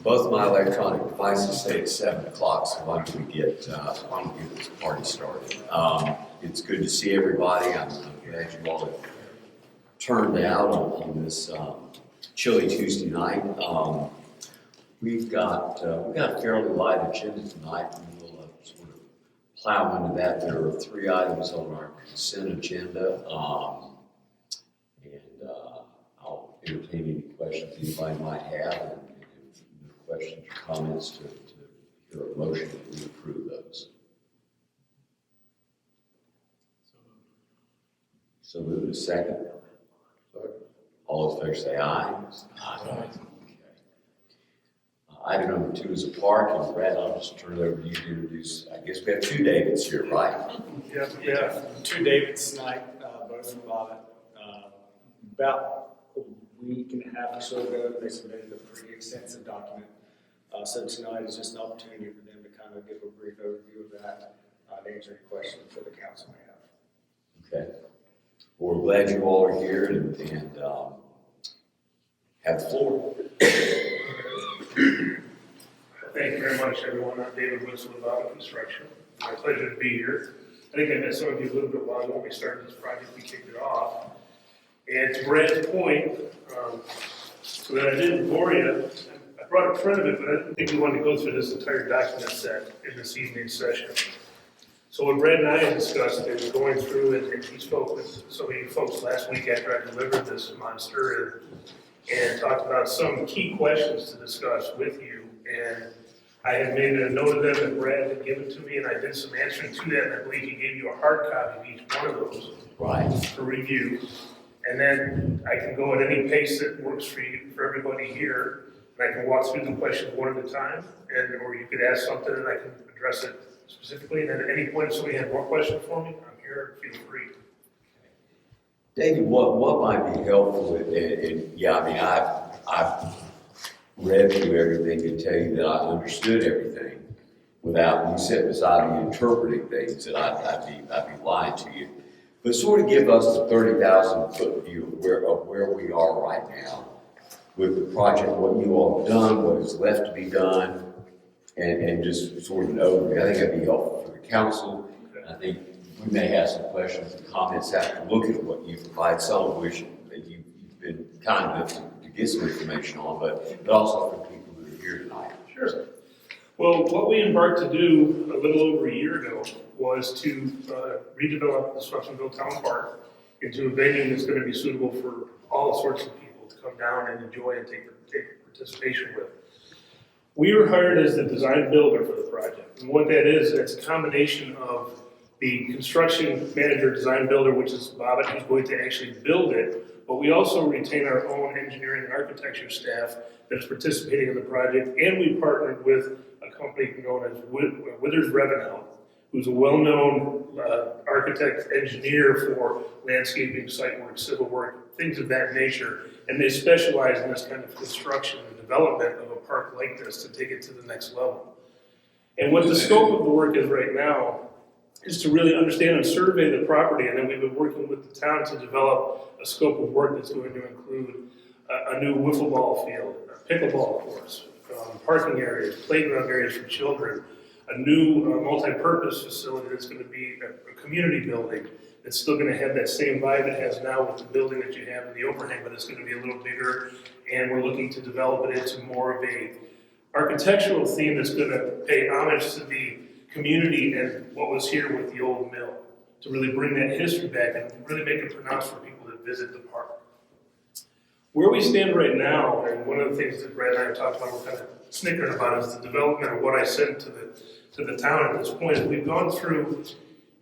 Both of my electronic devices say it's 7 o'clock, so why don't we get this party started? It's good to see everybody. I'm glad you all have turned out on this chilly Tuesday night. We've got a fairly light agenda tonight, and we'll sort of plow into that. There are 3 items on our consent agenda, and I'll entertain any questions anybody might have, and if no questions or comments, to hear a motion that we approve those. So move to second. All in favor say aye. Aye. Item number 2 is a park, and Brad, I'll just turn it over to you to introduce. I guess we have 2 Davids here, right? Yeah, 2 Davids tonight, both from Bobbitt. About a week and a half or so ago, they submitted a pretty extensive document. So tonight is just an opportunity for them to kind of give a brief overview of that, to answer any questions that the council may have. Okay. Well, we're glad you all are here and have the floor. Thank you very much, everyone. I'm David Wilson with Bobbitt Construction. My pleasure to be here. I think I met some of you a little bit while ago when we started this project. We kicked it off. And to Brad's point, so that I didn't bore you, I brought a print of it, but I didn't think we wanted to go through this entire document set in this evening's session. So what Brad and I had discussed is going through, and he spoke with some of you folks last week after I delivered this monster and talked about some key questions to discuss with you. And I had made a note of them that Brad had given to me, and I did some answering to that, and I believe he gave you a hard copy of each one of those. Right. For review. And then I can go at any pace that works for you, for everybody here, and I can walk through the questions one at a time, or you could ask something and I can address it specifically. And then at any point, if somebody had more questions for me, I'm here, feel free. David, what might be helpful, and yeah, I mean, I've read through everything to tell you that I understood everything without you sitting beside me interpreting things, that I'd be lying to you. But sort of give us the 30,000 foot view of where we are right now with the project, what you all have done, what is left to be done, and just sort of an overview. I think that'd be helpful for the council. I think we may have some questions and comments after looking at what you provide, some of which that you've been kind enough to get some information on, but also for people who are here tonight. Sure. Well, what we embarked to do a little over a year ago was to redevelop the Swepsonville Town Park into a venue that's going to be suitable for all sorts of people to come down and enjoy and take participation with. We were hired as the design builder for the project. And what that is, it's a combination of the construction manager, design builder, which is Bobbitt, who's going to actually build it, but we also retain our own engineering and architecture staff that's participating in the project, and we partnered with a company known as Withers Revenell, who's a well-known architect, engineer for landscaping, site work, civil work, things of that nature, and they specialize in this kind of construction and development of a park like this to take it to the next level. And what the scope of the work is right now is to really understand and survey the property, and then we've been working with the town to develop a scope of work that's going to include a new wiffle ball field, a pickleball course, parking areas, playground areas for children, a new multi-purpose facility that's going to be a community building that's still going to have that same vibe it has now with the building that you have in the overhang, but it's going to be a little bigger, and we're looking to develop it into more of a architectural theme that's going to pay homage to the community and what was here with the old mill, to really bring that history back and really make it pronounced for people that visit the park. Where we stand right now, and one of the things that Brad and I have talked about, we're kind of snickering about, is the development of what I sent to the town at this point. Is we've gone through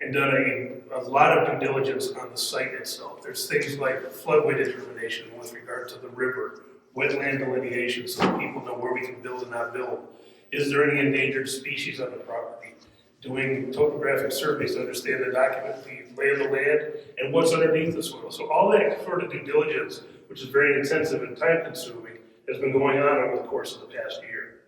and done a lot of due diligence on the site itself. There's things like floodway determination with regard to the river, wetland delineation so that people know where we can build and not build. Is there any endangered species on the property? Doing topographic surveys to understand and document the lay of the land and what's underneath the soil. So all that sort of due diligence, which is very intensive and time consuming, has been going on over the course of the past year.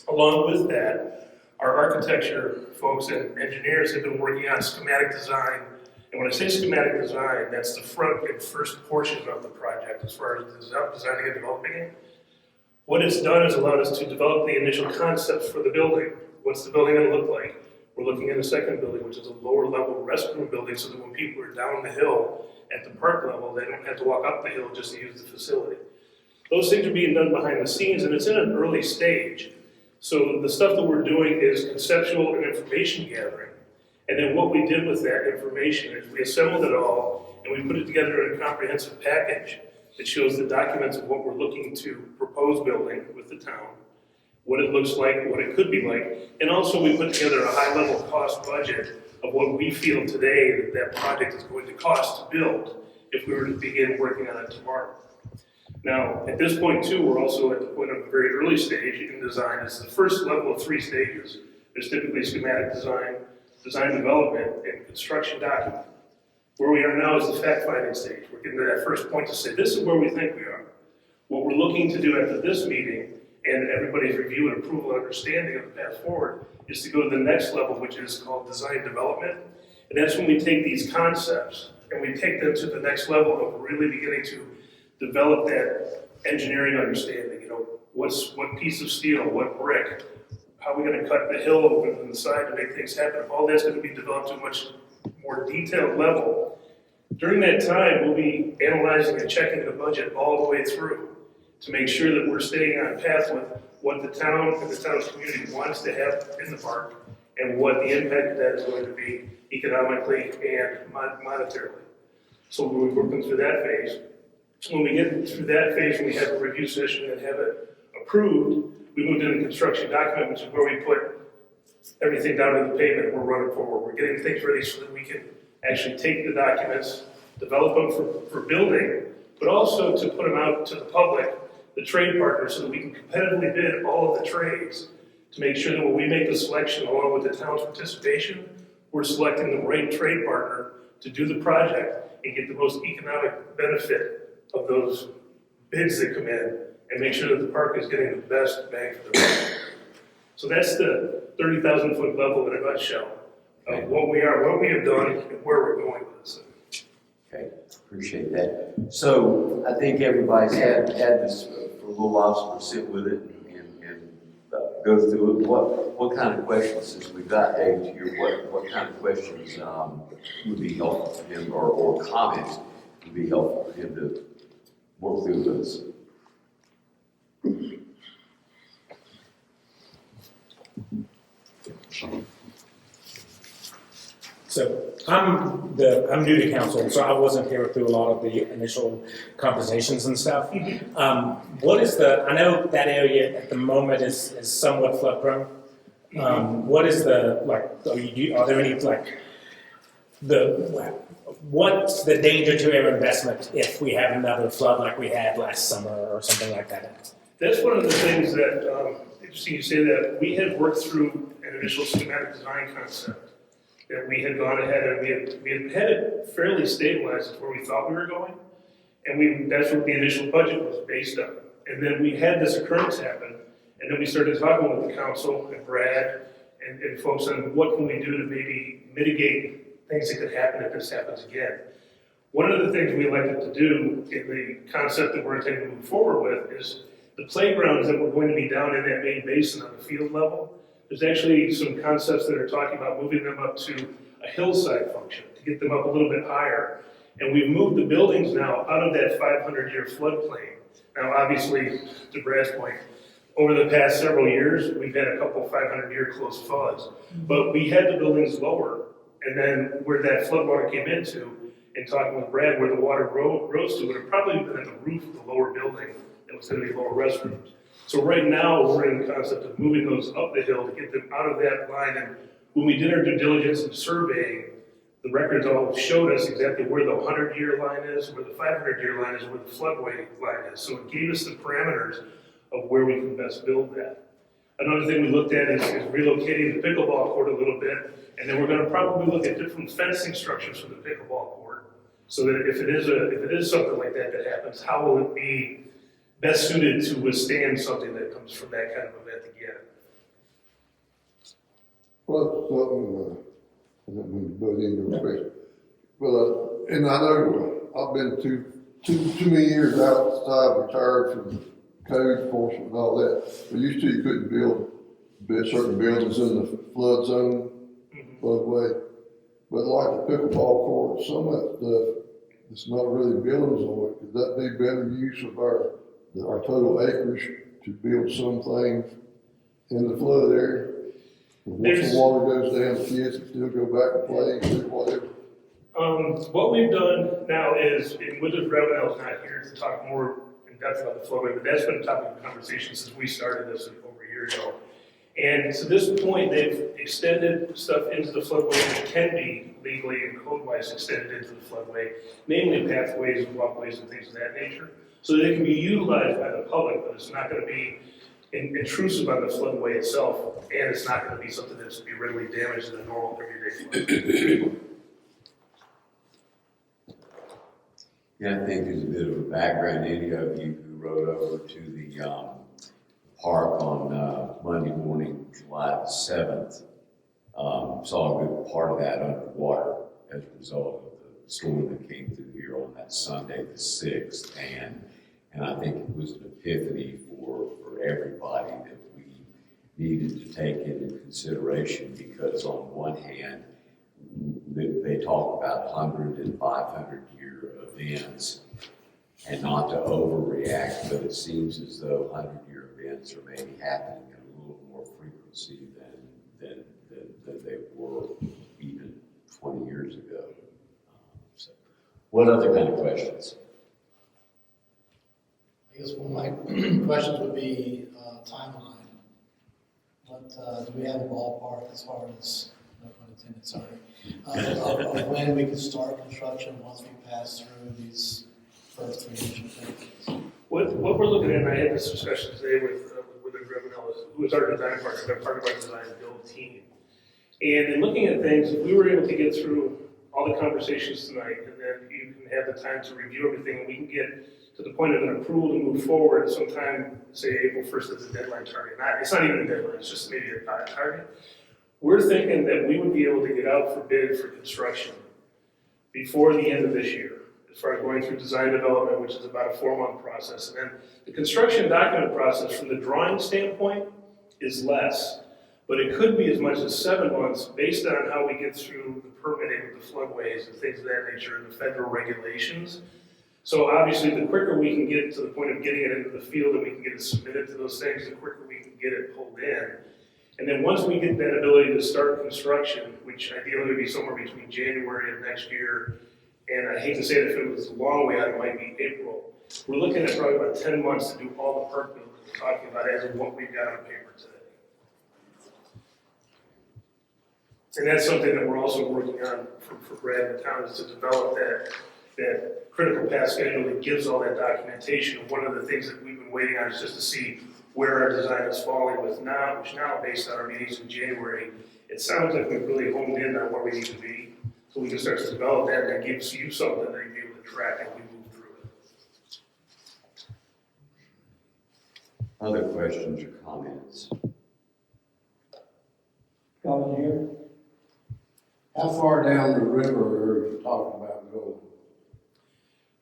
Along with that, our architecture folks and engineers have been working on schematic design. And when I say schematic design, that's the front and first portion of the project as far as designing and developing it. What it's done is allowed us to develop the initial concepts for the building. What's the building gonna look like? We're looking at a second building, which is a lower level restroom building, so that when people are down the hill at the park level, they don't have to walk up the hill just to use the facility. Those things are being done behind the scenes, and it's in an early stage. So the stuff that we're doing is conceptual and information gathering. And then what we did with that information is we assembled it all, and we put it together in a comprehensive package that shows the documents of what we're looking to propose building with the town, what it looks like, what it could be like, and also we put together a high-level cost budget of what we feel today that that project is going to cost to build if we were to begin working on it tomorrow. Now, at this point too, we're also at the point of a very early stage in design. It's the first level of 3 stages. There's typically schematic design, design development, and construction document. Where we are now is the fact-finding stage. We're getting to that first point to say, this is where we think we are. What we're looking to do after this meeting, and everybody's review and approval and understanding of the path forward, is to go to the next level, which is called design development. And that's when we take these concepts and we take them to the next level of really beginning to develop that engineering understanding. You know, what piece of steel, what brick, how are we gonna cut the hill open on the side to make things happen? All that's gonna be developed to a much more detailed level. During that time, we'll be analyzing and checking the budget all the way through to make sure that we're staying on path with what the town and the town's community wants to have in the park and what the impact of that is going to be economically and monetarily. So we're working through that phase. When we get through that phase, we have a review session and have it approved, we moved into the construction document, which is where we put everything down to the pavement. We're running forward. We're getting things ready so that we can actually take the documents, develop them for building, but also to put them out to the public, the trade partners, so that we can competitively bid all of the trades to make sure that when we make the selection along with the town's participation, we're selecting the right trade partner to do the project and get the most economic benefit of those bids that come in and make sure that the park is getting the best bang for the buck. So that's the 30,000 foot level in a nutshell of what we are, what we have done, and where we're going with this. Okay, appreciate that. So I think everybody's had this for a little while, so we'll sit with it and go through it. What kind of questions, since we've got Dave here, what kind of questions would be helpful for him, or comments would be helpful for him to work through those? So I'm new to council, so I wasn't here through a lot of the initial conversations and stuff. What is I know that area at the moment is somewhat flood prone. What is are there any what's the danger to our investment if we have another flood like we had last summer or something like that? That's one of the things that, interesting you say that, we had worked through an initial schematic design concept that we had gone ahead and we had it fairly stabilized as where we thought we were going. And that's what the initial budget was based on. And then we had this occurrence happen, and then we started talking with the council and Brad and folks on what can we do to maybe mitigate things that could happen if this happens again. One of the things we elected to do in the concept that we're intending to move forward with is the playgrounds that were going to be down in that main basin on the field level. There's actually some concepts that are talking about moving them up to a hillside function to get them up a little bit higher. And we've moved the buildings now out of that 500-year floodplain. Now, obviously, to Brad's point, over the past several years, we've had a couple 500-year close floods. But we had the buildings lower, and then where that floodwater came into, and talking with Brad, where the water rose to, would have probably been at the roof of the lower building. It was going to be lower restrooms. So right now, we're in the concept of moving those up the hill to get them out of that line. And when we did our due diligence and surveying, the records all showed us exactly where the 100-year line is, where the 500-year line is, where the floodway line is. So it gave us the parameters of where we can best build that. Another thing we looked at is relocating the pickleball court a little bit, and then we're going to probably look at different fencing structures for the pickleball court, so that if it is something like that happens, how will it be best suited to withstand something that comes from that kind of event again? Well, something build into a question. Well, and I know I've been too many years outside, retired from code enforcement and all that. But used to, you couldn't build certain buildings in the flood zone, floodway. But like the pickleball court, some of that stuff, it's not really buildings on it. Could that be better use of our total acreage to build some things in the flood area? Once the water goes down, the kids can still go back and play and do whatever. What we've done now is, and Wizard Ravenel's not here to talk more in depth about the floodway, but that's been a topic of conversation since we started this over a year ago. And to this point, they've extended stuff into the floodway that can be legally and code-wise extended into the floodway, namely pathways and walkways and things of that nature, so that it can be utilized by the public, but it's not going to be intrusive on the floodway itself, and it's not going to be something that's be readily damaged in a normal everyday flood. Yeah, I think there's a bit of a background. Any of you who rode over to the park on Monday morning, July the 7th, saw a good part of that underwater as a result of the storm that came through here on that Sunday the 6th. And I think it was an epiphany for everybody that we needed to take into consideration, because on one hand, they talk about 100 and 500 year events and not to overreact, but it seems as though 100-year events are maybe happening in a little more frequency than they were even 20 years ago. So, what other kind of questions? I guess one of my questions would be timeline. What do we have a ballpark as far as, no pun intended, sorry, of when we can start construction once we pass through these first three initial phases? What we're looking at, and I had this discussion today with the Ravenel, who is our design partner, they're part of our design build team. And in looking at things, if we were able to get through all the conversations tonight, and then you can have the time to review everything, and we can get to the point of an approval to move forward sometime, say April 1st is the deadline target. It's not even a deadline, it's just maybe a target. We're thinking that we would be able to get out for bid for construction before the end of this year, as far as going through design development, which is about a 4-month process. And then the construction document process from the drawing standpoint is less, but it could be as much as 7 months based on how we get through the permitting of the floodways and things of that nature and the federal regulations. So obviously, the quicker we can get to the point of getting it into the field and we can get it submitted to those things, the quicker we can get it pulled in. And then once we get that ability to start construction, which ideally would be somewhere between January of next year, and I hate to say it, if it was a long way out, it might be April. We're looking at probably about 10 months to do all the perk builds we're talking about as of what we've got on paper today. And that's something that we're also working on for Brad and the town, is to develop that critical path schedule that gives all that documentation. One of the things that we've been waiting on is just to see where our design is falling with now, which now, based on our meetings in January, it sounds like we've really honed in on where we need to be. So we can start to develop that, and that gives you something that you'll be able to track as we move through it. Other questions or comments? Coming here. How far down the river are you talking about going?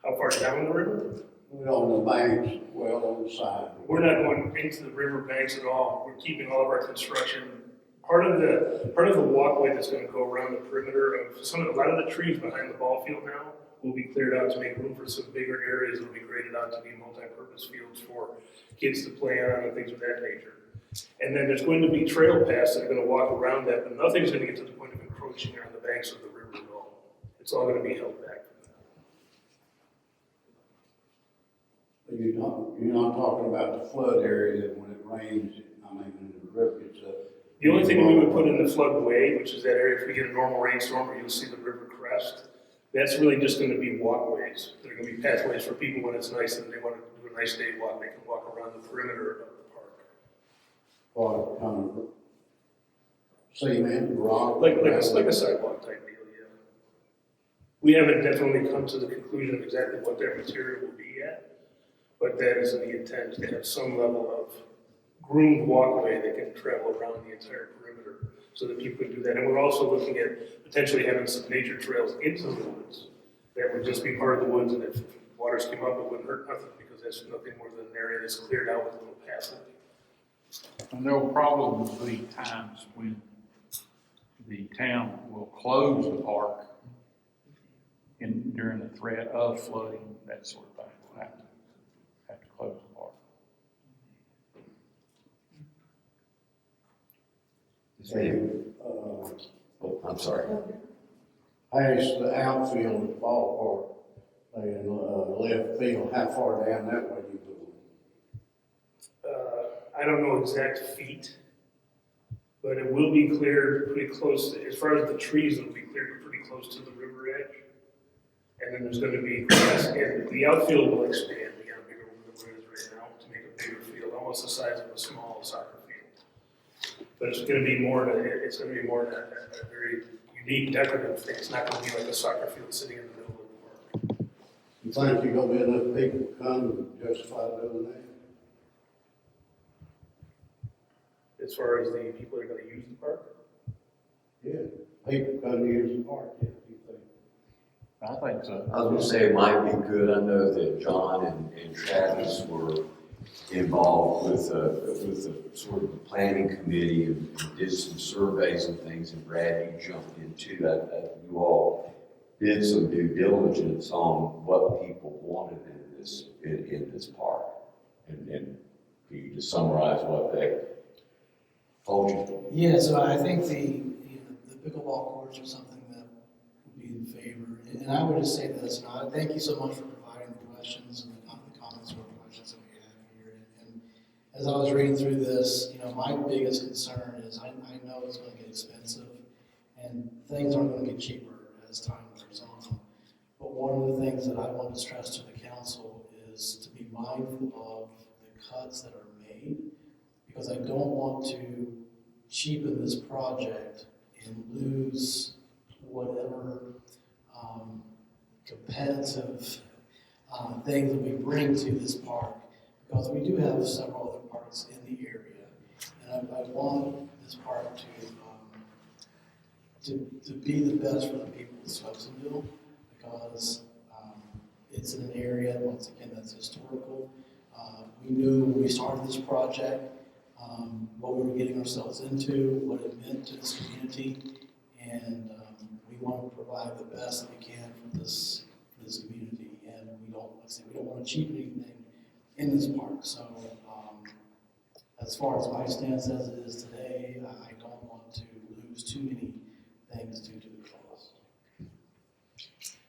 How far down the river? On the banks, well, on the side. We're not going into the river banks at all. We're keeping all of our construction. Part of the walkway that's going to go around the perimeter of a lot of the trees behind the ball field now will be cleared out to make room for some bigger areas that will be graded out to be multi-purpose fields for kids to play on and things of that nature. And then there's going to be trail paths that are going to walk around that, but nothing's going to get to the point of encroaching on the banks of the river at all. It's all going to be held back from that. You're not talking about the flood area that when it rains, when the river gets up. The only thing we would put in the floodway, which is that area if we get a normal rainstorm where you'll see the river crest, that's really just going to be walkways. They're going to be pathways for people when it's nice and they want to do a nice day walk. They can walk around the perimeter of the park. Or kind of cement, rock. Like a sidewalk type deal, yeah. We haven't definitely come to the conclusion of exactly what that material will be yet, but that is the intent, to have some level of groomed walkway that can travel around the entire perimeter so that people can do that. And we're also looking at potentially having some nature trails into the woods that would just be part of the woods, and if waters came up, it wouldn't hurt nothing because that's nothing more than an area that's cleared out with a little pathway. And there will probably be times when the town will close the park during the threat of flooding, that sort of thing. We'll have to close the park. Oh, I'm sorry. Past the outfield at the ballpark, and left field, how far down that way you go? I don't know exact feet, but it will be cleared pretty close, as far as the trees, it'll be cleared pretty close to the river edge. And then there's gonna be grass, and the outfield will expand, beyond bigger than what it is right now, to make a bigger field, almost the size of a small soccer field. But it's gonna be more than a very unique decorative thing. It's not gonna be like a soccer field sitting in the middle of the park. You think you're gonna be enough people to come and justify doing that? As far as the people that are gonna use the park, Yeah, people come to use the park, yeah, you think? I think so. I was gonna say it might be good, I know that John and Travis were involved with the sort of the planning committee and did some surveys and things, and Brad, you jumped into that, you all did some due diligence on what people wanted in this park. And can you just summarize what they told you? Yeah, so I think the pickleball courts are something that would be in favor. And I would just say this, thank you so much for providing the questions and the comments or questions that we have here. And as I was reading through this, my biggest concern is I know it's going to get expensive and things aren't going to get cheaper as time goes on. But one of the things that I want to stress to the council is to be mindful of the cuts that are made, because I don't want to cheapen this project and lose whatever competitive things that we bring to this park, because we do have several other parks in the area, and I want this park to be the best for the people of Swepsonville, because it's in an area, once again, that's historical. We knew when we started this project what we were getting ourselves into, what it meant to this community, and we want to provide the best that we can for this community. And we don't want to cheapen anything in this park. So as far as my stance as it is today, I don't want to lose too many things due to the cost.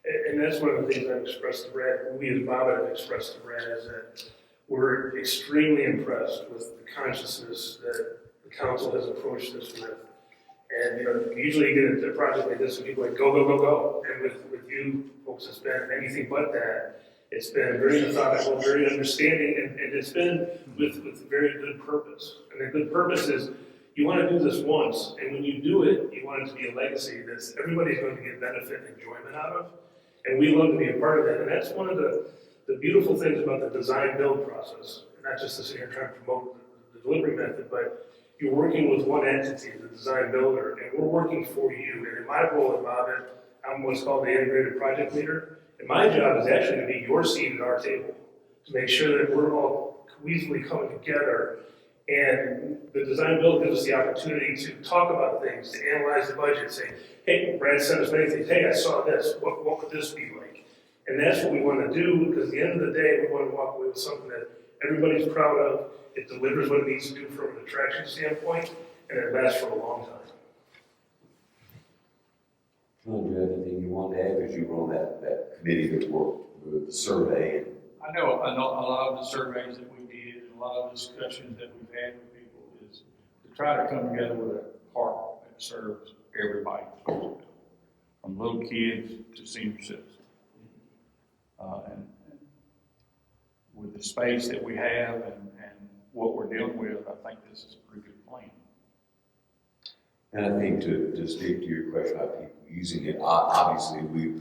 and that's one of the things I've expressed to Brad, we as Bob have expressed to Brad, is that we're extremely impressed with the consciousness that the council has approached this with. And, usually you get a project like this and people are like, go, go, go, go. And with you folks, it's been anything but that. It's been very methodical, very understanding, and it's been with very good purpose. And the good purpose is you want to do this once, and when you do it, you want it to be a legacy that everybody's going to get benefit and enjoyment out of. And we love to be a part of that. And that's one of the beautiful things about the design-build process, not just to sit here and try to promote the delivery method, but you're working with one entity, the design builder, and we're working for you. And in my role at Bobbin, I'm what's called the integrated project leader. And my job is actually to be your seat at our table, to make sure that we're all cohesively coming together. And the design build gives us the opportunity to talk about things, to analyze the budget, say, hey, Brad sent us many things. Hey, I saw this. What would this be like? And that's what we want to do, because at the end of the day, we want to walk away with something that everybody's proud of. It delivers what it needs to do from an attraction standpoint, and it lasts for a long time. John, do you have anything you want to add? Because you were on that committee that worked with the survey. I know a lot of the surveys that we did, and a lot of discussions that we've had with people is to try to come together with a park that serves everybody, from little kids to senior citizens. And with the space that we have and what we're dealing with, I think this is a pretty good plan. And I think to speak to your question about people using it, obviously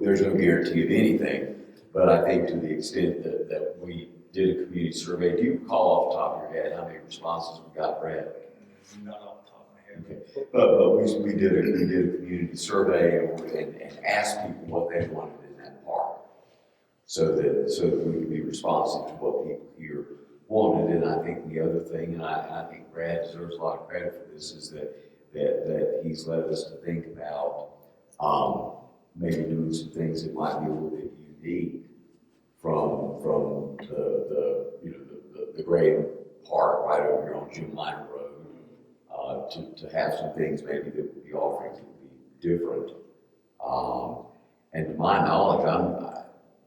there's no guarantee of anything, but I think to the extent that we did a community survey, do you recall off the top of your head how many responses we got, Brad? Not off the top of my head. Okay. But we did a community survey and asked people what they wanted in that park. so that we can be responsive to what people here wanted. And I think the other thing, and I think Brad deserves a lot of credit for this, is that he's led us to think about maybe doing some things that might be a little bit unique from the great park right over here on Jim Liner Road, to have some things maybe that would be offerings that would be different. And to my knowledge,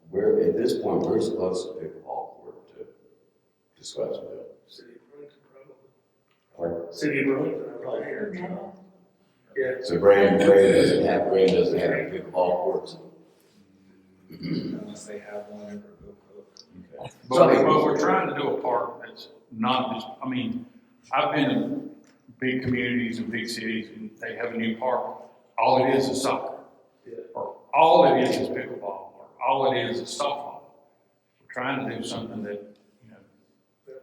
we're at this point, we're as close to pickleball court to Swepsonville. City of Burlington, probably. Pardon? City of Burlington, probably here. Yeah. So Graham doesn't have any pickleball courts. Unless they have one in Okay. But we're trying to do a park that's not just, I mean, I've been in big communities and big cities, and they have a new park. All it is soccer. Yeah. Or all it is pickleball, or all it is softball. We're trying to do something that,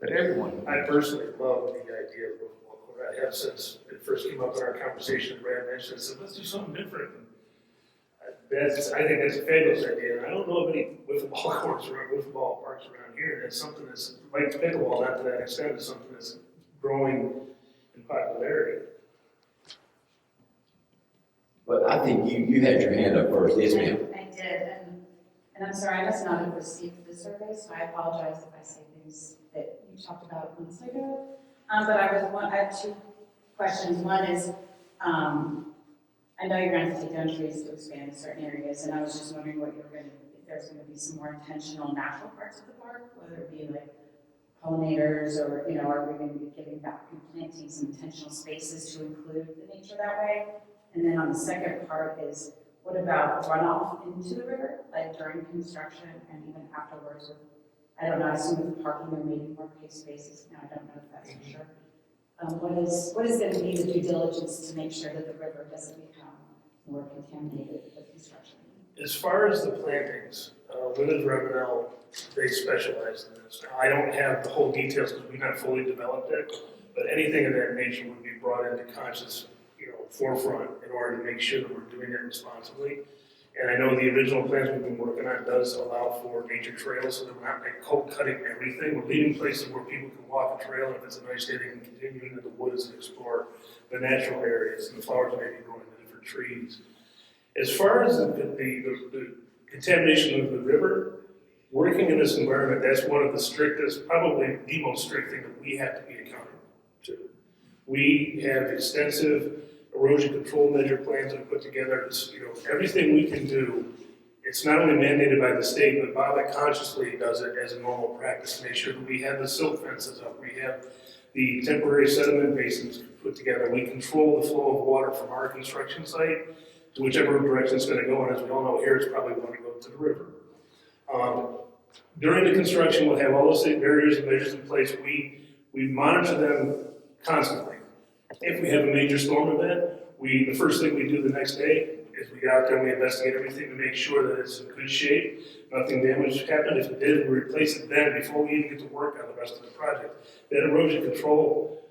that everyone. I personally love the idea of pickleball court. I have since it first came up in our conversation, Brad mentioned, I said, let's do something different. I think that's a fabulous idea. And I don't know of any wiffle ball parks around here. That's something that's like pickleball, not to that extent, is something that's growing in popularity. But I think you had your hand up first. Yes, ma'am. I did, and I'm sorry, I must not have received the survey, so I apologize if I say things that you talked about months ago. But I have two questions. One is, I know you're going to take down trees to expand in certain areas, and I was just wondering if there's going to be some more intentional natural parts of the park, whether it be like pollinators or, are we going to be giving back and planting some intentional spaces to include the nature that way? And then on the second part is, what about runoff into the river, like during construction and even afterwards? I don't know, I assume with parking there may be more paved spaces. Now, I don't know if that's for sure. What is going to be the due diligence to make sure that the river doesn't become more contaminated with construction? As far as the plantings, Women's Revenue, they specialize in this. I don't have the whole details because we've not fully developed it, but anything of that nature would be brought into conscious, forefront in order to make sure that we're doing it responsibly. And I know the original plans we've been working on does allow for nature trails, so that we're not like cold cutting everything. We're leaving places where people can walk a trail, and if it's a nice day, they can continue into the woods and explore the natural areas, and the flowers may be growing the different trees. As far as the contamination of the river, working in this environment, that's one of the strictest, probably the most strict thing that we have to be accountable to. We have extensive erosion control measure plans that are put together. It's, everything we can do, it's not only mandated by the state, but Bob consciously does it as a normal practice to make sure that we have the silt fences up, we have the temporary sediment basins put together, we control the flow of water from our construction site to whichever direction it's going to go, and as we all know here, it's probably going to go to the river. During the construction, we'll have all those barriers and measures in place. We monitor them constantly. If we have a major storm event, the first thing we do the next day is we get out there and we investigate everything to make sure that it's in good shape, nothing damaged happened. If it did, we replace it then before we even get to work on the rest of the project. That erosion control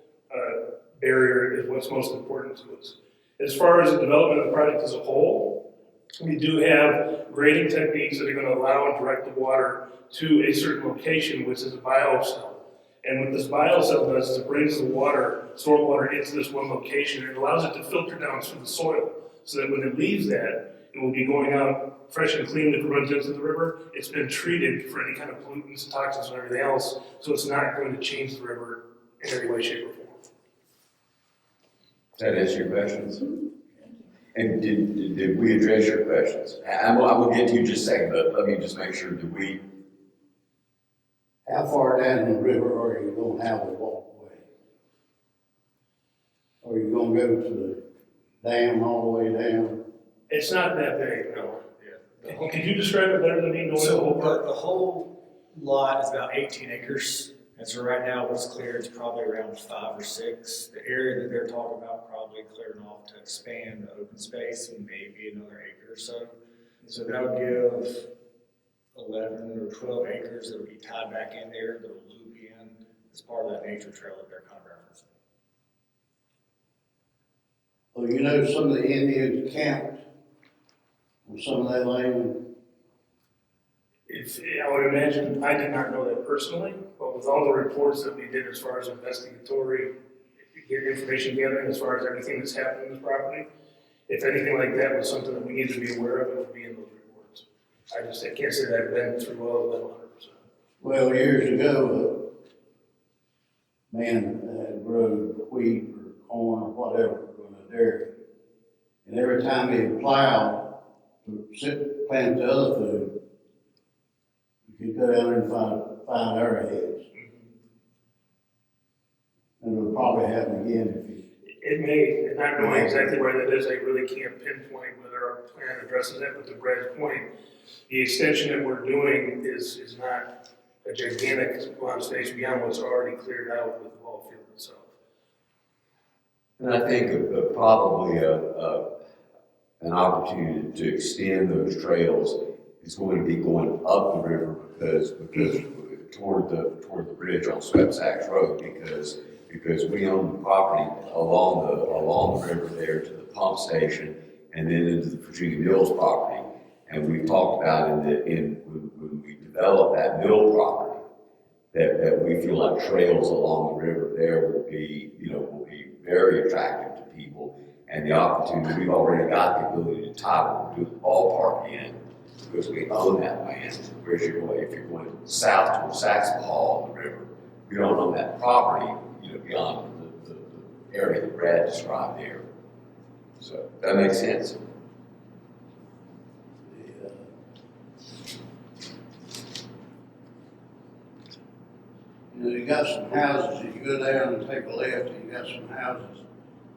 barrier is what's most important to us. As far as the development of the project as a whole, we do have grading techniques that are going to allow and direct the water to a certain location, which is a biocell. And what this biocell does is it brings the water, storm water, into this one location, and it allows it to filter down through the soil, so that when it leaves that, it will be going out fresh and clean if it runs into the river. It's been treated for any kind of pollutants, toxins, and everything else, so it's not going to change the river in any way, shape, or form. Does that answer your questions? And did we address your questions? I will get to you in just a second, but let me just make sure, did we? How far down the river are you gonna have a walkway? Are you gonna go to the dam all the way down? It's not that big, no. Yeah. Could you describe it better than me? So the whole lot is about 18 acres. And so right now what's cleared is probably around 5 or 6. The area that they're talking about probably clearing off to expand the open space, maybe another acre or so. So that would give 11 or 12 acres that would be tied back in there that will loop in as part of that nature trail that they're kind of referencing. Well, some of the Indians camped on some of that land. If, I would imagine, I did not know that personally, but with all the reports that we did as far as investigatory, get information gathering as far as everything that's happened in this property, if anything like that was something that we need to be aware of, it would be in those reports. I can't say that I've been through all of them 100%. Well, years ago, a man had grown wheat or corn or whatever in a dairy. And every time he plowed to plant the other food, you could go down there and find arrowheads. And it would probably happen again if you. It may, not knowing exactly where that is, I really can't pinpoint whether our plan addresses that, but to Brad's point, the extension that we're doing is not a gigantic amount of space beyond what's already cleared out with the ball field itself. And I think probably an opportunity to extend those trails is going to be going up the river because toward the bridge on Swepsonville Road because we own the property along the river there to the pump station and then into the Virginia Mills property. And we've talked about when we develop that mill property that we feel like trails along the river there will be very attractive to people. And the opportunity, we've already got the ability to tie the ballpark in because we own that land. Whereas if you're going south toward Saxon Hall on the river, we don't own that property, beyond the area that Brad described there. So that makes sense. You got some houses, if you go down and take a left, and you got some houses,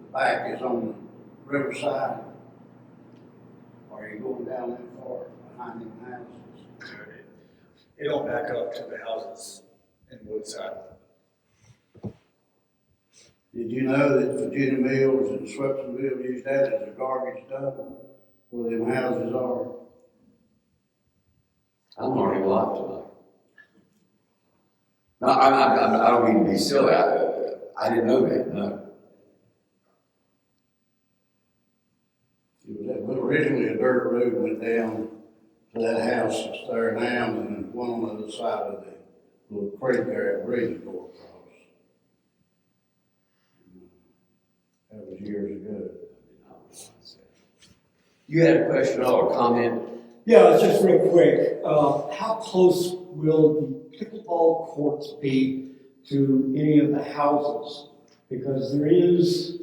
the back is on the riverside. Or are you going down that far behind them houses? It don't back up to the houses in Woodside. Did you know that Virginia Mills and Swepsonville use that as a garbage dump where them houses are? I'm learning a lot tonight. No, I don't mean to be silly. I didn't know that. No. It was originally a dirt road went down to that house that's there now, and then one on the other side of the little creek there, that bridge go across. That was years ago. You had a question or a comment? Yeah, it's just real quick. How close will the pickleball courts be to any of the houses? Because there is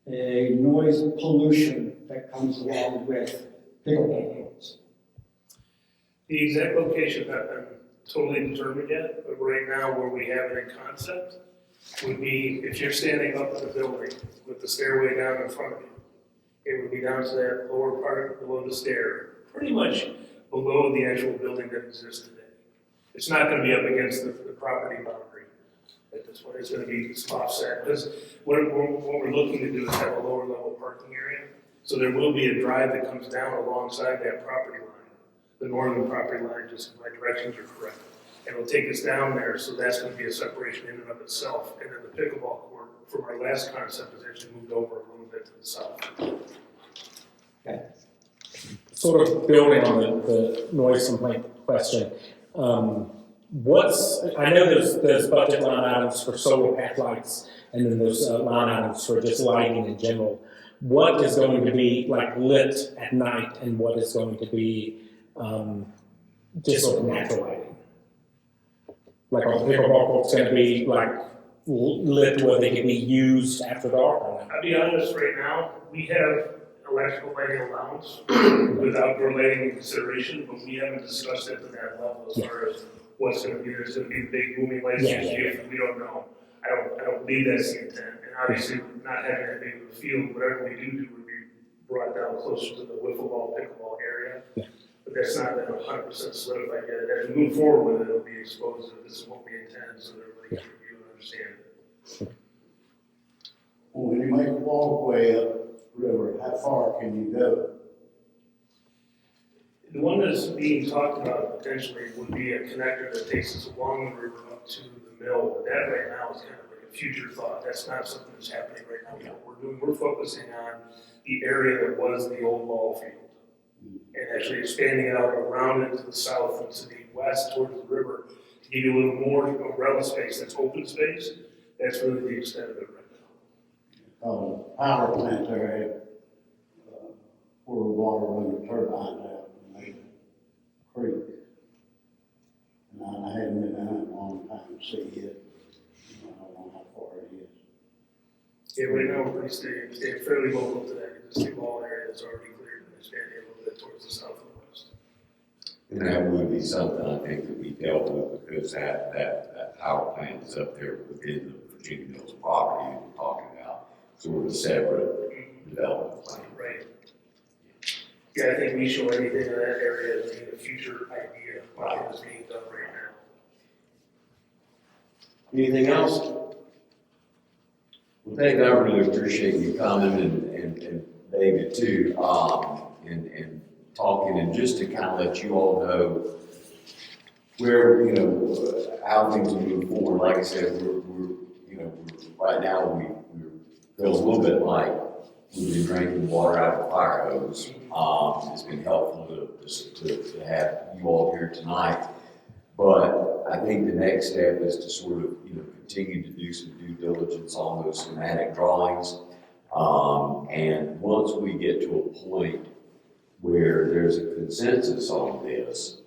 a noise pollution that comes along with pickleball courts. The exact location hasn't totally determined yet, but right now where we have it in concept would be if you're standing up in the building with the stairway down in front of you, it would be down to that lower part below the stair, pretty much below the actual building that exists today. It's not going to be up against the property boundary at this point. It's going to be offset because what we're looking to do is have a lower level parking area. So there will be a drive that comes down alongside that property line. The northern property line, just if my directions are correct. And it'll take us down there, so that's going to be a separation in and of itself. And then the pickleball court from our last concept is actually moved over a little bit to the south. Okay. Sort of building on the noise complaint question, I know there's budget line items for solar pack lights, and then there's line items for just lighting in general. What is going to be like lit at night, and what is going to be just sort of natural lighting? Like on the pickleball court, it's going to be like lit where they can be used after dark or not? I'll be honest, right now, we have electrical lighting allowance with outdoor lighting in consideration, but we haven't discussed it to that level as far as what's going to be. There's going to be big booming lights this year. We don't know. I don't believe that's the intent. And obviously, not having that big of a field, whatever we do would be brought down closer to the wiffle ball, pickleball area. Yeah. But that's not 100% solidified yet. As we move forward with it, it'll be exposed that this is what we intend, so that everybody can review and understand it. Well, when you make a walkway up river, how far can you go? The one that's being talked about potentially would be a connector that takes us along the river up to the mill. But that right now is kind of like a future thought. That's not something that's happening right now. We're focusing on the area that was the old ball field. and actually expanding it out around it to the south and to the west towards the river to give you a little more umbrella space that's open space. That's really the extent of it right now. Power plant there had, where the water run the turbines out and made a creek. And I hadn't been down in a long time to see it. I don't know how far it is. Yeah, right now we're pretty staying fairly local to that existing wall area that's already cleared and expanding a little bit towards the south and west. And that would be something I think that we dealt with because that power plant is up there within the Virginia Mills property we're talking about, sort of a separate development plan. Right. Yeah, I think we show anything in that area as being a future idea, like it's being done right now. Anything else? Well, David, I really appreciate you coming and David too, and talking, and just to kind of let you all know where, you know, how things will move forward. Like I said, right now we feel a little bit like we've been drinking water out of a fire hose. It's been helpful to have you all here tonight. But I think the next step is to sort of, continue to do some due diligence on those schematic drawings. And once we get to a point where there's a consensus on this,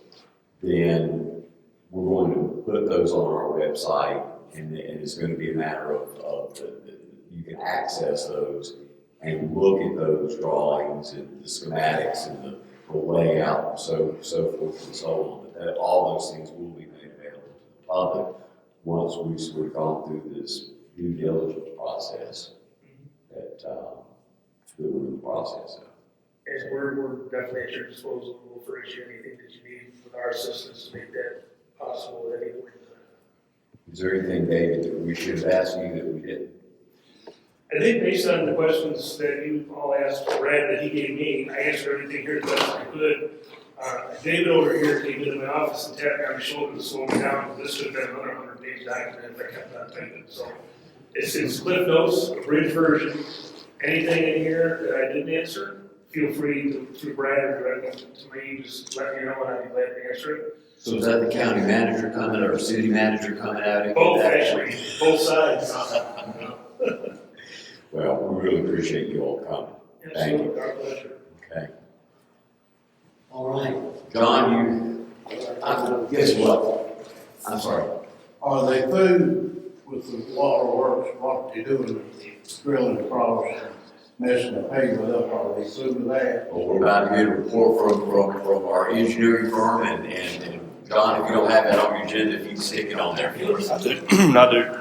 then we're going to put those on our website, and it's going to be a matter of you can access those and look at those drawings and the schematics and the layout and so forth and so on. That all those things will be made available to the public once we've sort of gone through this due diligence process that we're in the process of. And we're definitely at your disposal. We'll furnish you anything that you need with our assistance to make that possible at any point in time. Is there anything, David, that we should have asked you that we didn't? I think based on the questions that you all asked Brad that he gave me, I answered everything here as best I could. David over here came into my office and tapped me on the shoulder to slow me down. This should have been another 100-page document if I kept on typing. So it's Cliff Notes, a bridge version. Anything in here that I didn't answer, feel free to, through Brad or directly to me, just let me know and I'd be glad to answer it. So is that the county manager coming or city manager coming out? Both, actually, both sides. Well, we really appreciate you all coming. Thank you. Absolutely, our pleasure. Okay. All right. John, guess what? I'm sorry. Are they through with the waterworks, what they doing, drilling across, messing the pavement up, are they through with that? Well, we're about to get a report from our engineering firm, and John, if you don't have that on your agenda, if you can stick it on there for us. I do.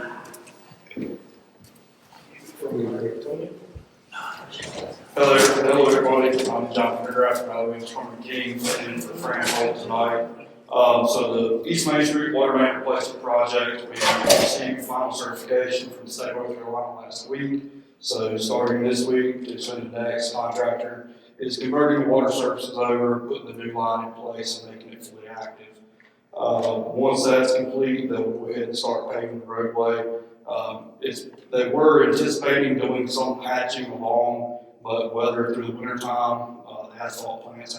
Hello everybody. I'm John Carrouth from Alamance Curb King, sitting in for Franz, Holt tonight. So the East Main Street Water Main Replacement Project, we received final certification from the state of North Carolina last week. So starting this week to the next, contractor is converting the water services over, putting the new line in place and making it fully active. Once that's complete, they'll go ahead and start paving the roadway. They were anticipating doing some patching along, but weather through the wintertime, the asphalt plants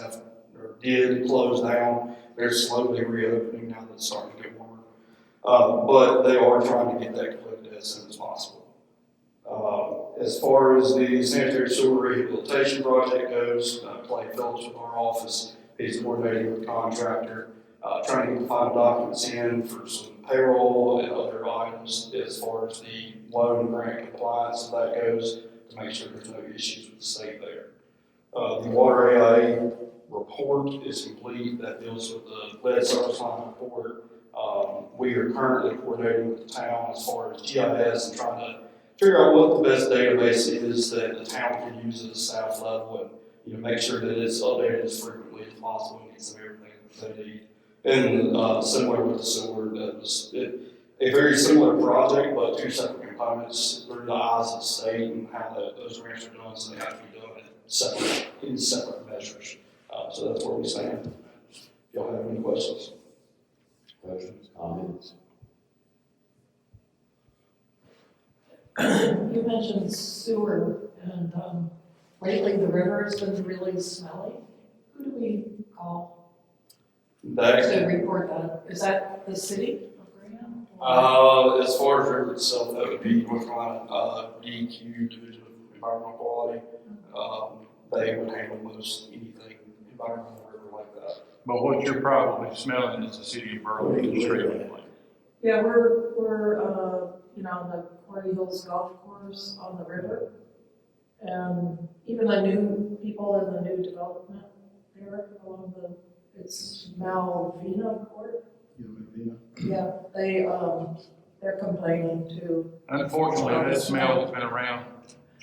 did close down. They're slowly reopening now that it's starting to get warmer. But they are trying to get that completed as soon as possible. As far as the sanitary sewer rehabilitation project goes, Clay Phillips with our office, he's coordinating with the contractor, trying to get the final documents in for some payroll and other items as far as the loan grant compliance, that goes, to make sure there's no issues with the state there. The water AIA report is complete. That deals with the lead service line report. We are currently coordinating with the town as far as GIS and trying to figure out what the best database is that the town can use at a staff level, and make sure that it's updated as frequently as possible and gets them everything that they need. And similar with the sewer, that was a very similar project, but two separate components through the eyes of the state and how those grants are done, so they have to be done in separate measures. So that's where we stand. If y'all have any questions? Questions, comments? You mentioned sewer, and lately the river has been really smelly. Who do we call That, to report that? Is that the city of Graham? as far as the river itself, that would be North Carolina, DEQ, Division of Environmental Quality. They would handle most anything environmental river like that. But what you're probably smelling is the city of Burlington's treatment plant. Yeah, we're, you know, the Quarry Hills Golf Course on the river. And even the new people in the new development there along the, it's Malvina Court. Yeah, they're complaining too. Unfortunately, that smell has been around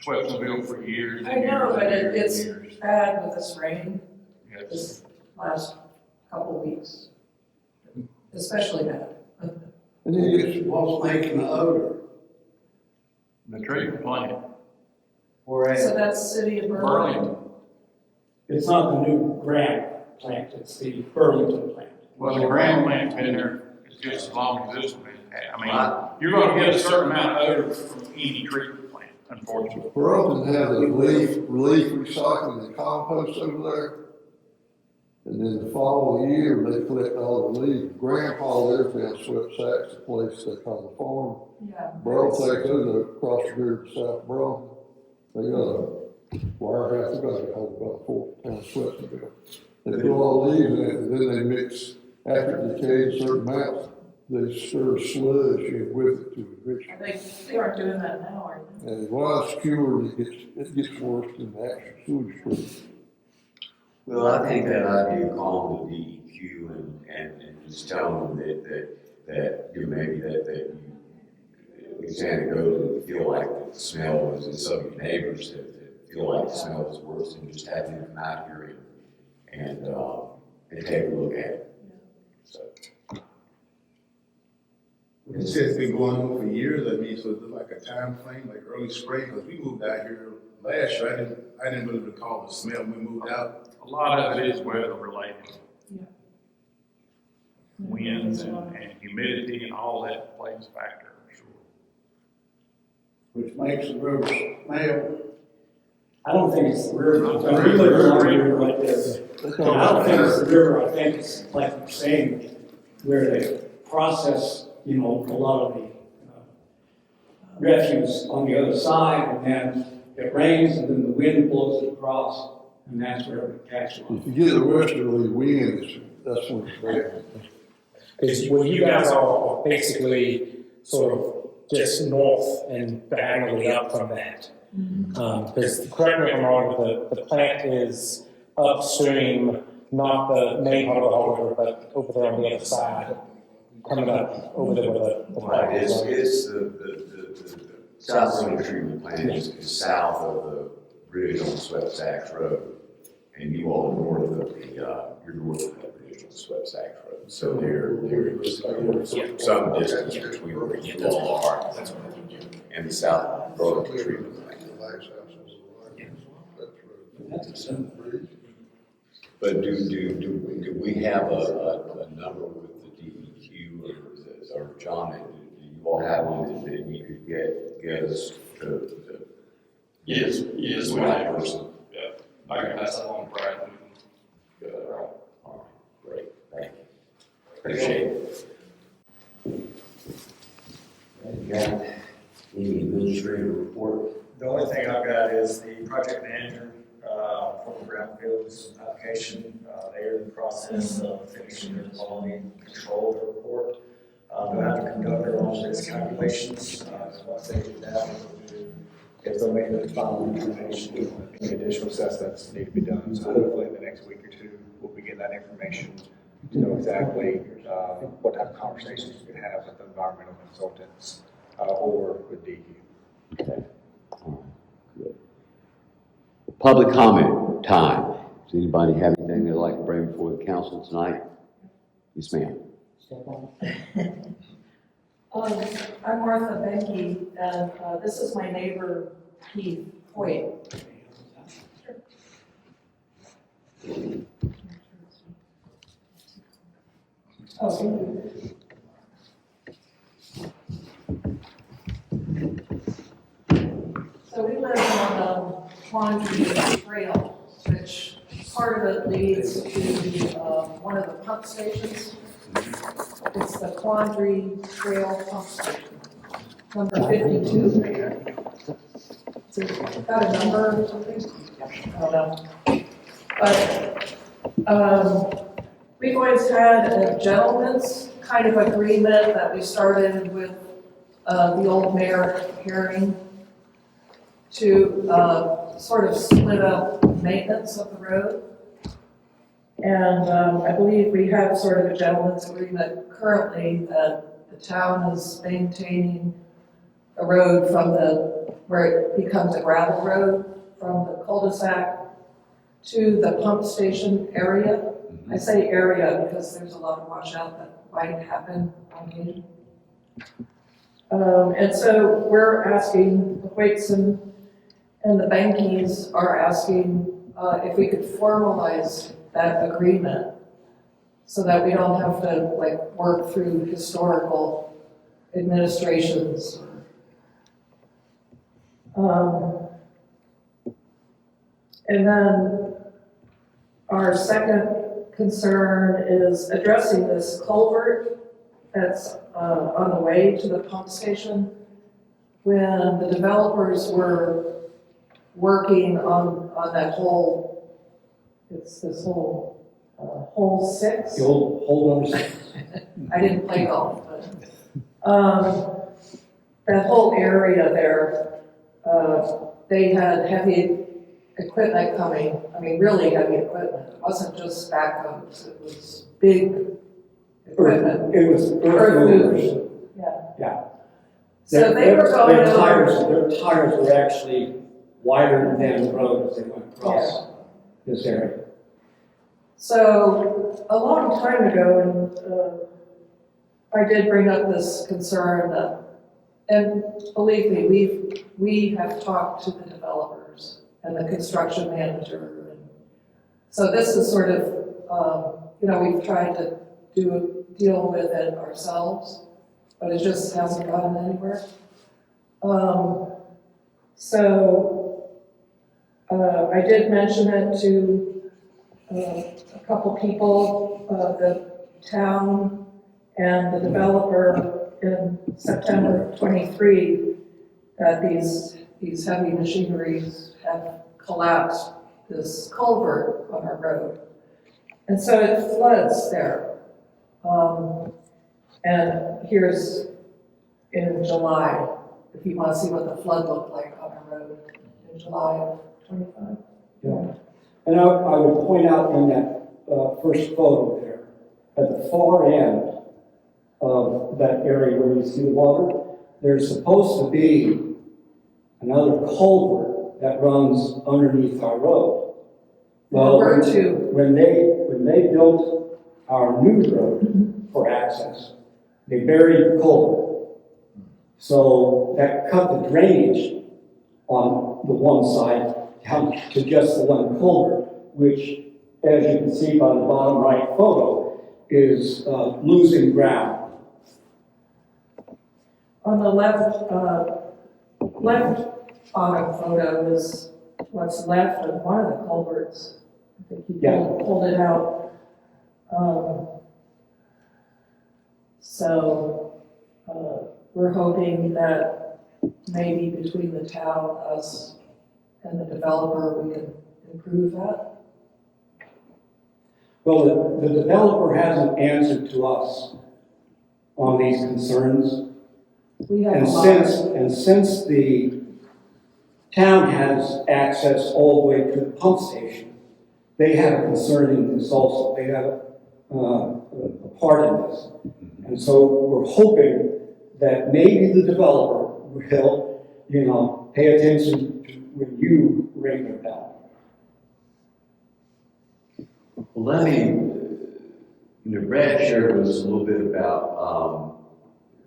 Swepsonville for years. I know, but it's years. bad with this rain Yes. this last couple weeks. Especially bad. And then it's, What's making the odor? The treatment plant, Where So at? that's city of Burlington. Burlington. It's not the new Graham plant, it's the Burlington plant. Well, the Grand plant's been there just as long as this one has. I mean, you're gonna get a certain amount of odor from any treatment plant, unfortunately. Burlington has a relief recycling and compost over there. And then the following year, they collect all the leaves. Grandpa lives down Swepsonville, the place they call the farm. Yeah. Burl takes over across the river to South Burlington. They got a warehouse, they got a whole about 4 town Swepsonville. They put all the leaves in it, and then they mix, after it decays a certain amount, they stir sludge in with it to enrich it. They aren't doing that now, are they? And while it's cured, it gets worse than the actual sewage treatment. Well, I think that idea of calling the DEQ and just telling them that you know, maybe that you anecdotally feel like the smell was, and some of your neighbors that feel like the smell was worse, and just having them come out here and take a look at it. So. It's just been going on for years. I mean, so it's like a time frame, like early spring, because we moved out here last year. I didn't really recall the smell when we moved out. A lot of it is weather related. Yeah. Winds and humidity and all that plays a factor, I'm sure. Which makes the river smell. I don't think it's the river. We live along the river right there. I don't think it's the river, I think it's like you're saying, where they process, you know, a lot of the refuse on the other side, and then it rains, and then the wind blows it across, and that's where it catches on. If you get a westerly wind, that's when it's bad. Because well, you guys are basically sort of just north and diagonally up from that. Because correct me if I'm wrong, but the plant is upstream, not the main part of the Holt River, but over there on the other side, coming up over there where the Right, it's the South Central Treatment Plant is south of the bridge on Swepsonville Road, and you all are north of you're north of the bridge on Swepsonville Road. So there is some distance between where you all are and the South Burlington Treatment Plant. But do we have a number with the DEQ or John, do you all have one that you could get us to? Yes, The we right have. person? Yeah, I can pass that along to Brad. Get that right. All right, great, thank you. Appreciate it. You got any administrative report? The only thing I've got is the project manager for the brownfields application. They are in the process of finishing their quality control report. They'll have to conduct their own risk calculations. Once they do that, we'll do, if they'll make the final determination, any additional assessments need to be done. So hopefully in the next week or two, we'll be getting that information to know exactly what type of conversations we could have with the environmental consultants or with DEQ. Okay. All right, good. Public comment time. Does anybody have anything they'd like to bring before the council tonight? Yes, ma'am. I'm Martha Benke, and this is my neighbor, Keith Hoyt. Oh, so we live on Quandary Trail, which part of it leads to one of the pump stations. It's the Quandary Trail Pump Station, number 52. Is it got a number or something? I don't know. But we've always had a gentleman's kind of agreement that we started with the old mayor hearing to sort of split up maintenance of the road. And I believe we have sort of a gentleman's agreement currently that the town is maintaining a road from where it becomes a gravel road from the cul-de-sac to the pump station area. I say area because there's a lot of washout that might happen on occasion. And so we're asking, the Waitson and the Bankies are asking if we could formalize that agreement so that we don't have to like work through historical administrations. And then our second concern is addressing this culvert that's on the way to the pump station. When the developers were working on that whole, it's this whole, hole 6. The old hole number 6. I didn't play golf, but, that whole area there, they had heavy equipment coming, I mean, really heavy equipment. It wasn't just backhoes, it was big equipment. It was earth movers. Yeah. So they were going Their tires were actually wider than the road as they went across this area. So a long time ago, and I did bring up this concern that, and believe me, we have talked to the developers and the construction manager. And so this is sort of, we've tried to deal with it ourselves, but it just hasn't gotten anywhere. I did mention it to a couple people, the town and the developer in September 23, that these heavy machineries have collapsed this culvert on our road. And so it floods there. And here's in July, if you want to see what the flood looked like on our road in July of 25. Yeah. And I would point out in that first photo there, at the far end of that area where you see the water, there's supposed to be another culvert that runs underneath our road. Well, when they built our new road for access, they buried the culvert. So that cut the drainage on the one side down to just the one culvert, which, as you can see by the bottom right photo, is losing ground. On the left bottom photo is what's left of one of the culverts. I think you pulled it out. We're hoping that maybe between the town, us, and the developer, we can improve that. Well, the developer hasn't answered to us on these concerns. We have And since the town has access all the way to the pump station, they have a concern in this also. They have a part in this. And so we're hoping that maybe the developer will, pay attention to when you ring their bell. Well, Brad shared with us a little bit about,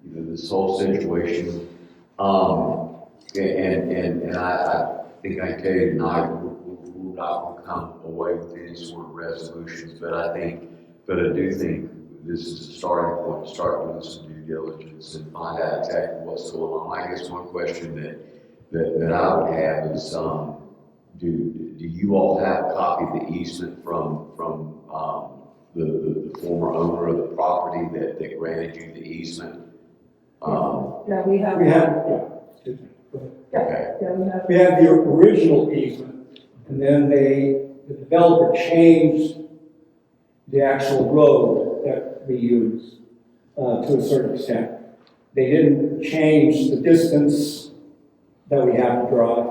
this whole situation. And I think I can tell you tonight, we're not going to come away with any sort of resolutions, but I do think this is a starting point to start with some due diligence and find out exactly what's going on. I guess one question that I would have is, do you all have a copy of the easement from the former owner of the property that granted you the easement? Yeah, we have. We have, yeah, excuse me. Okay. Yeah, we have. We have the original easement, and then the developer changed the actual road that we use to a certain extent. They didn't change the distance that we have to drive,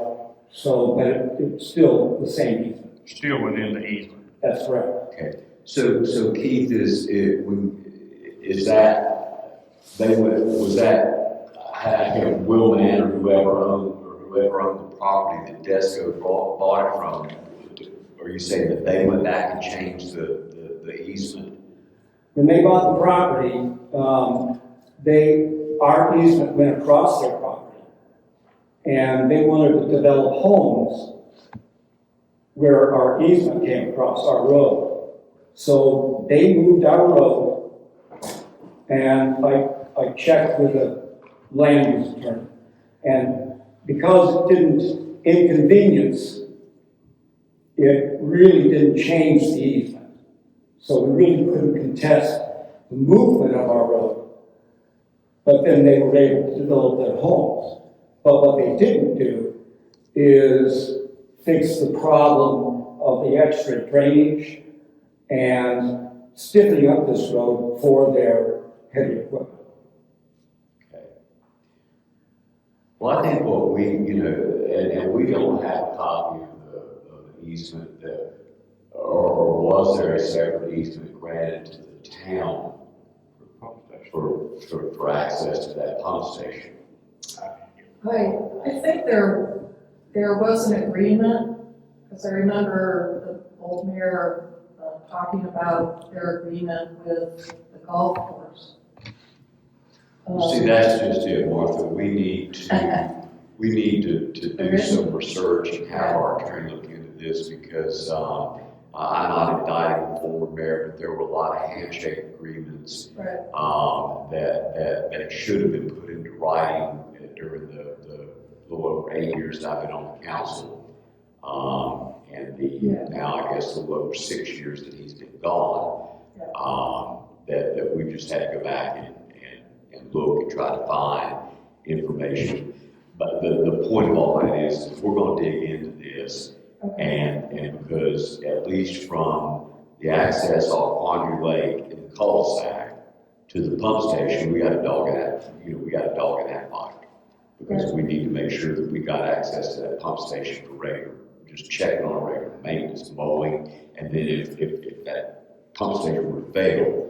so, but it's still the same easement. Still within the easement. That's correct. Okay. So Keith, was that Will Man or whoever owned the property that Desco bought it from? Are you saying that they went back and changed the easement? When they bought the property, our easement went across their property, and they wanted to develop homes where our easement came across our road. So they moved our road, and I checked with the land use attorney, and because it didn't inconvenience, it really didn't change the easement. So we really couldn't contest the movement of our road. But then they were able to develop their homes. But what they didn't do is fix the problem of the extra drainage and stiffening up this road for their heavy equipment. Okay. Well, I think what we, and we don't have a copy of the easement or was there a separate easement granted to the town for access to that pump station? I think there was an agreement, because I remember the old mayor talking about their agreement with the golf course. See, that's just it, Martha. We need to do some research and have our attorney look into this because I'm not indicting the former mayor, but there were a lot of handshake agreements that should have been put into writing during the little over 8 years that I've been on the council. Now I guess a little over 6 years that he's been gone. That we just had to go back and look and try to find information. But the point of all that is we're going to dig into this, and because at least from the access off Quandary Lake and the cul-de-sac to the pump station, we got a dog in that fight. Because we need to make sure that we got access to that pump station for regular, just checking on regular maintenance, mowing, and then if that pump station were to fail,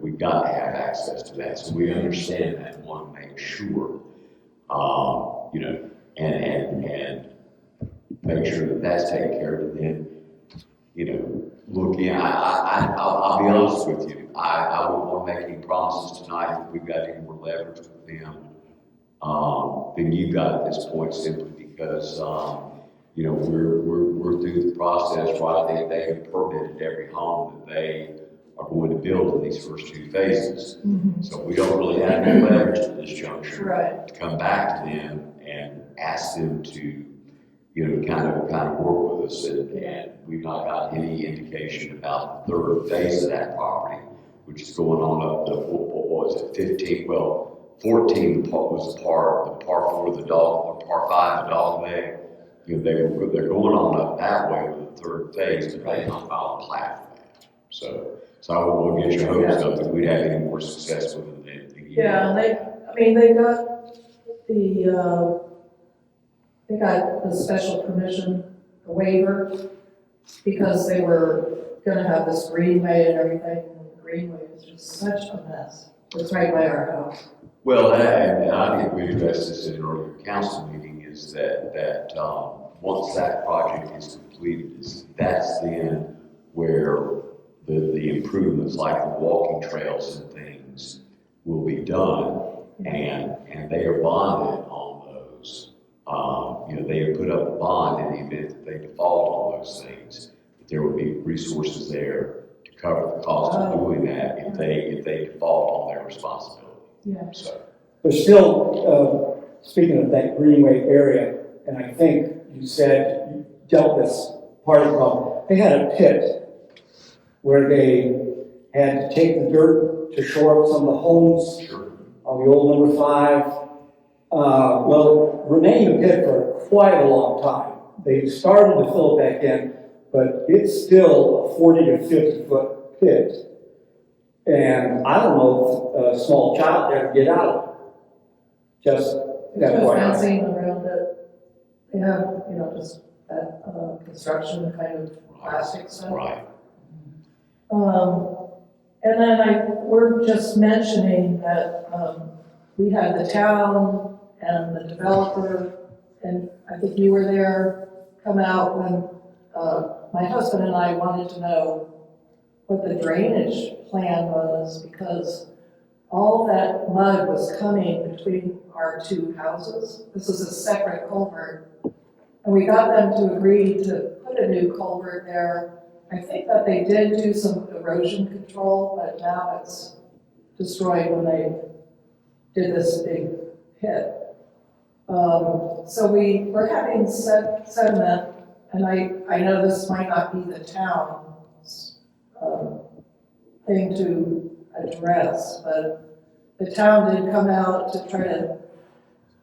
we got to have access to that. So we understand that and want to make sure, and make sure that that's taken care of. And then, look in. I'll be honest with you. I wouldn't want to make any promises tonight if we've got any more leverage with them than you've got at this point, simply because we're through the process where I think they have permitted every home that they are going to build in these first two phases. So we don't really have any leverage at this juncture to come back to them and ask them to, kind of work with us. And we've not got any indication about the third phase of that property, which is going on up the, what was it, 15, 14 was the par 4 the dog, or par 5 the dog leg. They're going on up that way with the third phase, but they don't file a plat for that. So I won't get your hopes up that we'd have any more success with them than you. Yeah, they got the special permission, the waiver, because they were gonna have this greenway and everything, and the greenway is just such a mess. It's right by our house. Well, and I think we addressed this in an earlier council meeting, is that once that project is completed, that's then where the improvements like the walking trails and things will be done, and they are bonded on those. They have put up a bond in the event that they default on those things, but there would be resources there to cover the cost of doing that if they default on their responsibility. So. There's still, speaking of that greenway area, and I think you said dealt with part of the problem. They had a pit where they had to take the dirt to shore up some of the homes on the old number 5. Well, it remained a pit for quite a long time. They started to fill it back in, but it's still a 40 to 50 foot pit. And I don't know if a small child can ever get out of it. Just that There's way. fencing around it. They have, just that, construction kind of plastic stuff. Right. And then we're just mentioning that, we had the town and the developer, and I think you were there, come out when, my husband and I wanted to know what the drainage plan was, because all that mud was coming between our 2 houses. This is a separate culvert. And we got them to agree to put a new culvert there. I think that they did do some erosion control, but now it's destroyed when they did this big pit. So we were having sediment, and I know this might not be the town's thing to address, but the town did come out to try to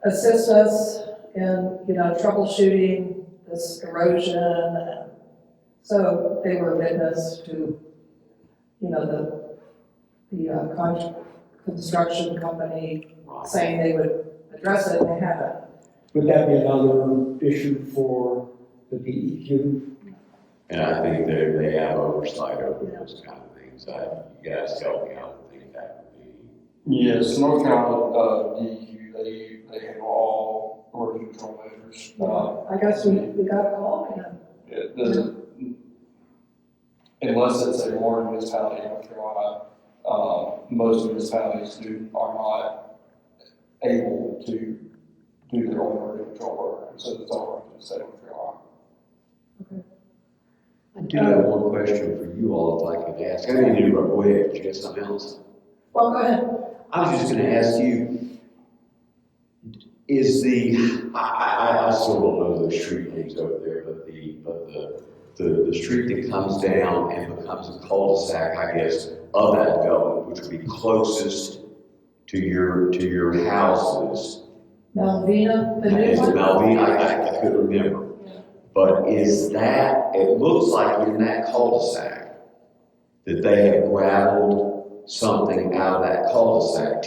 assist us in, troubleshooting this erosion. And so they were witness to, the construction company saying they would address it, and they haven't. Would that be another issue for the DEQ? And I think they have oversight over those kind of things. You guys help me out. I think that would be. Yes, North Carolina, DEQ, they handle all erosion control measures. I guess we got a call again. Unless it's a large municipality in North Carolina, most municipalities are not able to do their own erosion control program, so it's all right to the state of North Carolina. I do have one question for you all, if I could ask. I didn't interrupt. Go ahead. You got something else? Well, go ahead. I was just going to ask you, I still don't know the street names over there, but the street that comes down and becomes a cul-de-sac, I guess, of that development, which would be closest to your houses. Malvina, the new Is it one? Malvina? I couldn't remember. But it looks like in that cul-de-sac that they have gravelled something out of that cul-de-sac.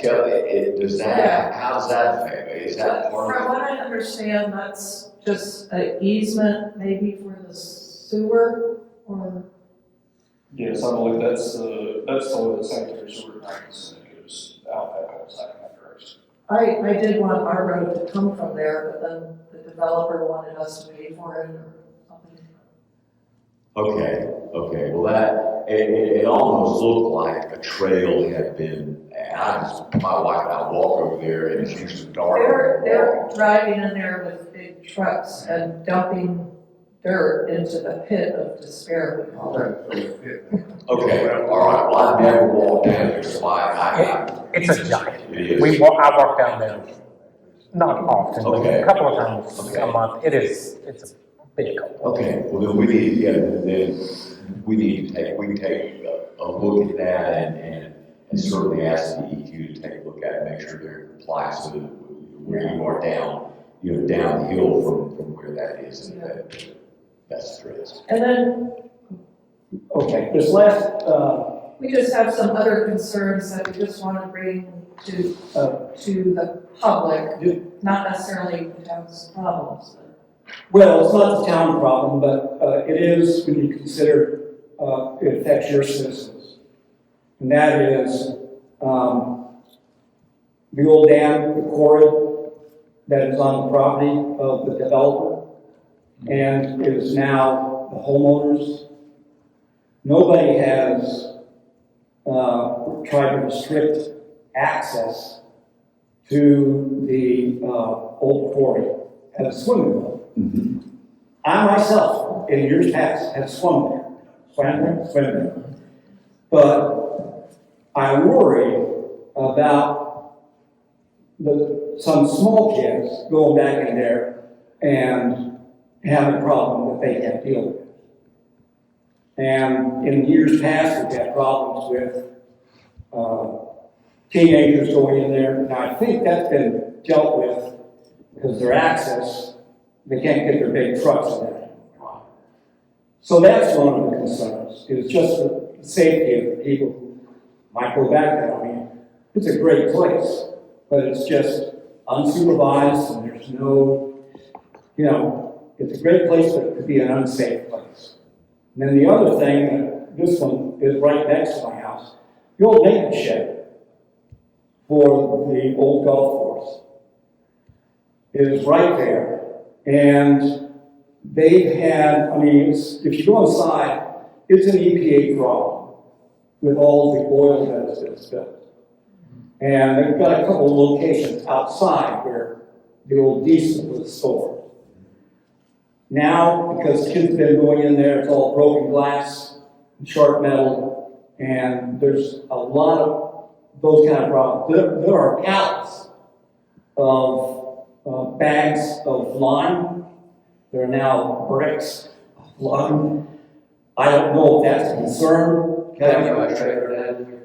How does that affect it? Is that part From of it? what I understand, that's just an easement maybe for the sewer, or? Yes, I believe that's the way the sanitary sewer drains, and it goes out that whole side in that direction. I did want our road to come from there, but then the developer wanted us to pay for it or something. Okay. Well, it almost looked like a trail had been, my wife and I walk over there and it's usually dark. They're driving in there with big trucks and dumping dirt into the pit of despair, we call it. Okay, all right. Well, I've never walked down there, so It's a giant. It is. I walk down there, not often, but a couple of times a month. It's a big culvert. Okay, well, then we can take a look at that and certainly ask the EQ to take a look at it, make sure they're in compliance with where you are down the hill from where that is. And that's addressed. And then Okay, this last, we just have some other concerns that we just want to bring to the public, not necessarily the town's problems. well, it's not the town problem, but it is when you consider it affects your citizens. And that is the old dam, the quarry that is on the property of the developer and is now the homeowners. Nobody has tried to restrict access to the old quarry as a swimming pool. Mm-hmm. I myself, in years past, have swum there. But I worry about some small kids going back in there and having a problem that they can't deal with. And in years past, we've had problems with teenagers going in there. Now, I think that's been dealt with because their access, they can't get their big trucks in there. So that's one of the concerns, is just the safety of the people who might go back there. I mean, it's a great place, but it's just unsupervised and there's no, you know, it's a great place, but it could be an unsafe place. And then the other thing, this one is right next to my house, the old maintenance shed for the old golf course is right there. And they've had, I mean, if you go inside, it's an EPA problem with all the oil that has been spilled. And they've got a couple of locations outside where the old diesel was stored. Now, because kids have been going in there, it's all broken glass, sharp metal, and there's a lot of those kind of problems. There are pallets of bags of lime. There are now bricks of lime. I don't know if that's a concern. Can I get my trailer down there?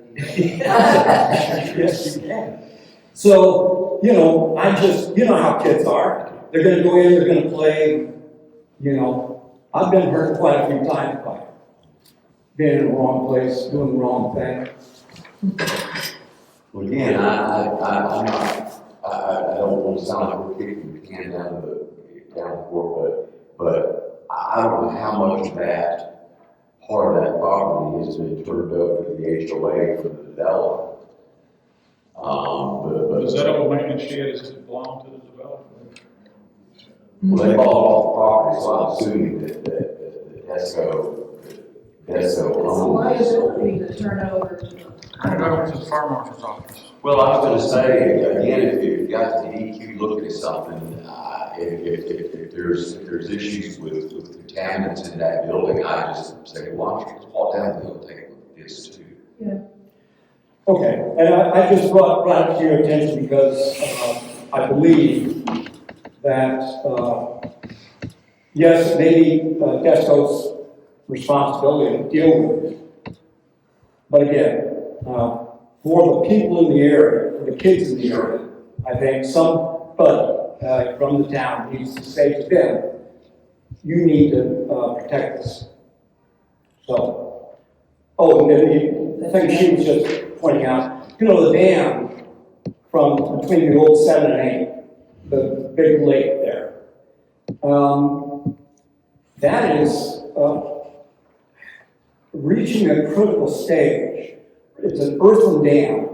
Yes, you can. So, you know, you know how kids are. They're going to go in, they're going to play. You know, I've been hurt quite a few times by being in the wrong place, doing the wrong thing. Well, again, I don't want to sound like we're kicking the can down the court, but I don't know how much of that part of that property has been turned over to the HOA for the developer. Does that old maintenance shed, does it belong to the developer? Well, they bought off the property, so I'm assuming that Desco So owns. liability to turn over to. Turn it over to the fire marshal's office. Well, I was going to say, again, if you've got the DEQ looking at something, if there's issues with contaminants in that building, I just say, why don't you just walk down the hill and take a look at this too? Yeah. Okay, and I just brought it to your attention because I believe that, yes, maybe Desco's responsibility to deal with it. But again, for the people in the area, for the kids in the area, I think somebody from the town needs to say to them, you need to protect this. So, and then the thing she was just pointing out, you know, the dam from between the old 7 and 8, the big lake there, that is reaching a critical stage. It's an earthen dam,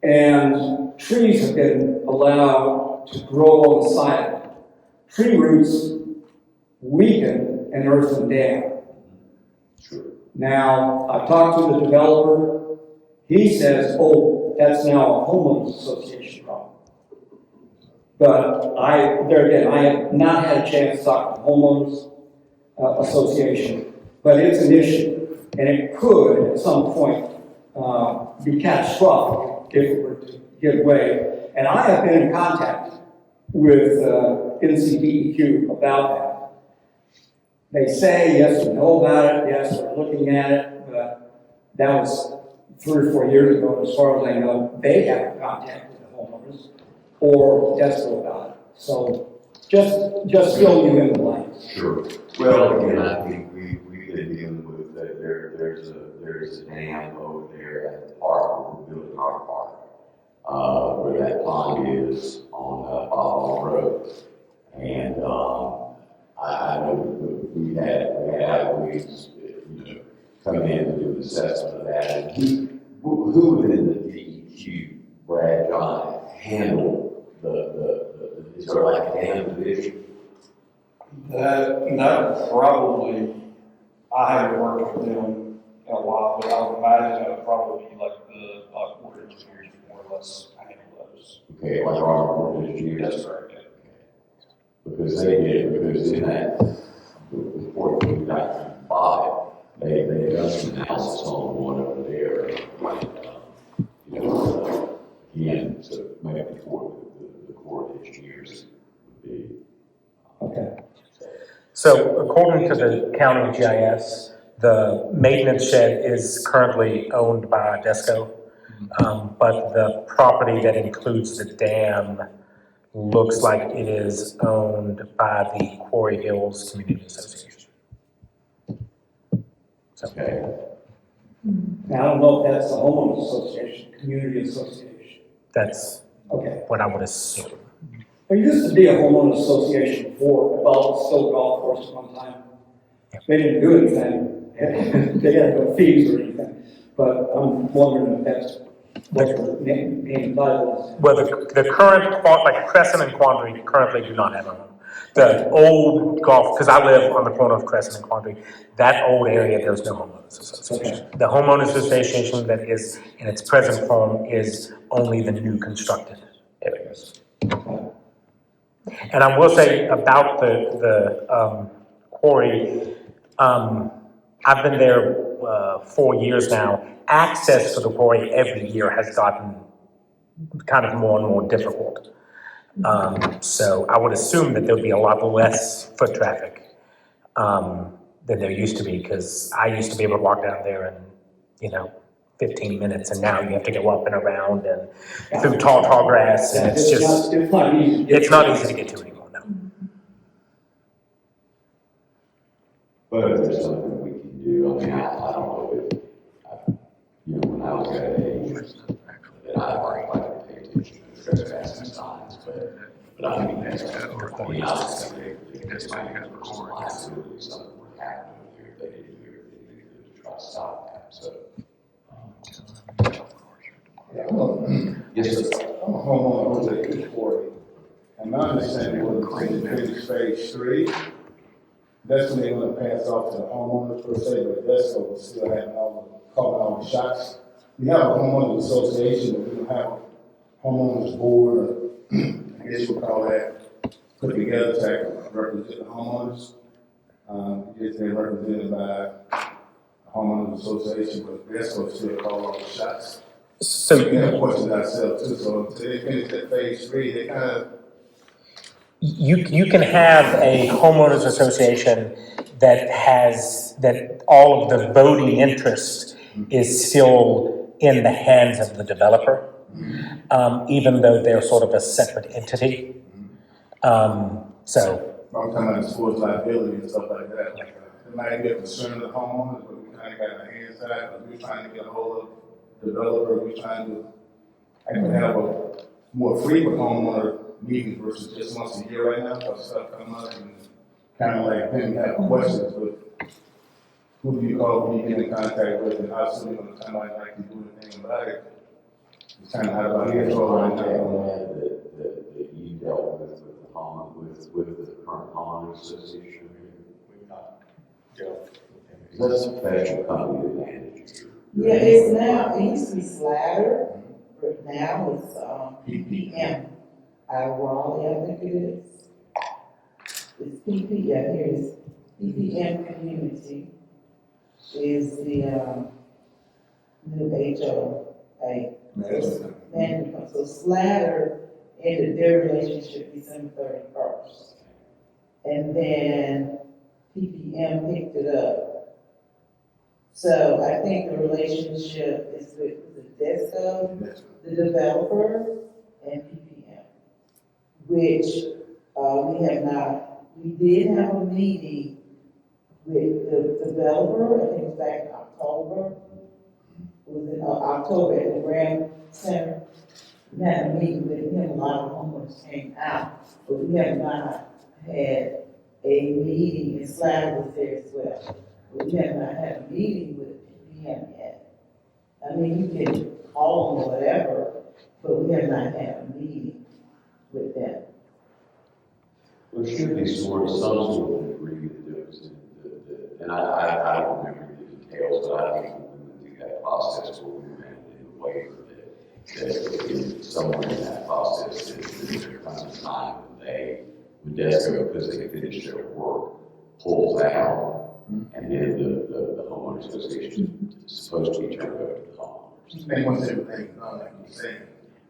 and trees have been allowed to grow on the side of it. Tree roots weaken an earthen dam. Sure. Now, I've talked to the developer. He says, oh, that's now a homeowners association problem. But there again, I have not had a chance to talk to the homeowners association, but it's an issue. And it could, at some point, be catastrophic if it were to give way. And I have been in contact with NCDEQ about that. They say, yes, we know about it, yes, we're looking at it, but that was 3 or 4 years ago. As far as I know, they haven't contacted the homeowners or Desco about it. So just fill you in the blanks. Sure. Well, again, I think we've been dealing with there's a dam over there at the park, we're building our park, where that pond is on Bob Road. And I know we had highways, come in and do an assessment of that. And who within the DEQ, Brad, John, handle is there like a dam division? That probably, I haven't worked with them in a while, but I would imagine that would probably be like the water engineers more or less handle those. Okay, like our water engineers. That's right, yeah. Because in that report we got from Bob, they done some analysis on one over there, again, so maybe before the court engineers would be. Okay. So according to the county GIS, the maintenance shed is currently owned by Desco, but the property that includes the dam looks like it is owned by the Quarry Hills Community Association. So, Now, I don't know if that's the homeowners association, community association. that's Okay. what I would assume. There used to be a homeowners association for developed Stowe Golf Course at one time. They didn't do anything. They had no fees or anything. But I'm wondering if that's what the name title is. Well, the current, like Crescent and Quandary currently do not have a home. The old golf, because I live on the corner of Crescent and Quandary, that old area, there's no homeowners association. The homeowners association that is in its present form is only the new constructed areas. And I will say about the quarry, I've been there 4 years now. Access to the quarry every year has gotten kind of more and more difficult. So I would assume that there'll be a lot less foot traffic than there used to be, because I used to be able to walk down there in, 15 minutes, and now you have to go up and around and through tall grass, and it's just, It's not easy. it's not easy to get to anymore, no. But if there's something we can do, I mean, I don't know if, when I was at age, that I like to pay attention to trespassing signs, but I mean, that's, I mean, obviously, that's why you have recorded. Absolutely, something would happen if they didn't do everything they could to try to stop that, so. Yeah, yes, sir. I'm a homeowner over at 240, and my understanding was when they finish phase 3, that's when they're gonna pass off to the homeowners per se, but that's what we're still having calling all the shots. We have a homeowners association, but we don't have a homeowners board, or I guess we'll call that, put together to represent the homeowners. If they're represented by a homeowners association, but that's what still call all the shots. So we have questions ourselves too, so until they finish that phase 3, they kind of. you can have a homeowners association that all of the voting interest is still in the hands of the developer, even though they're sort of a separate entity. So. I'm talking about sports liability and stuff like that. Like, it might be a concern of the homeowners, but we kind of got our hands tied, but we're trying to get a hold of the developer. We're trying to have a more frequent homeowner meeting versus just once a year right now, because stuff come up and kind of like then have questions, but who do you call, who do you get in contact with, and how soon you're going to somebody like to do anything about it? It's kind of how about Here's control right contact now. that you dealt with the current homeowners association. We've not dealt with them. That's a special company advantage. Yeah, it's now, it used to be Slatter, but now it's, PPM. Raleigh, I think it is. It's yeah, here it is. PPM Community is the, new HOA. Management. So Slatter ended their relationship December 31st. And then PPM picked it up. So I think the relationship is with the Desco, the developer, and PPM, which we did have a meeting with the developer, I think it was back in October. It was in October at the Grand Center. We had a meeting with him, a lot of homeowners came out, but we have not had a meeting, and Slatter was there as well. But we have not had a meeting with him yet. I mean, you can call them or whatever, but we have not had a meeting with them. There should be some sort of agreement that goes in, and I don't remember the details, but I think we went through that process where we ran it in a waiver that somewhere in that process, there comes a time when Desco, because they finish their work, pulls out, and then the homeowners association is supposed to be turned over to the homeowners. They want everything done, like you're saying.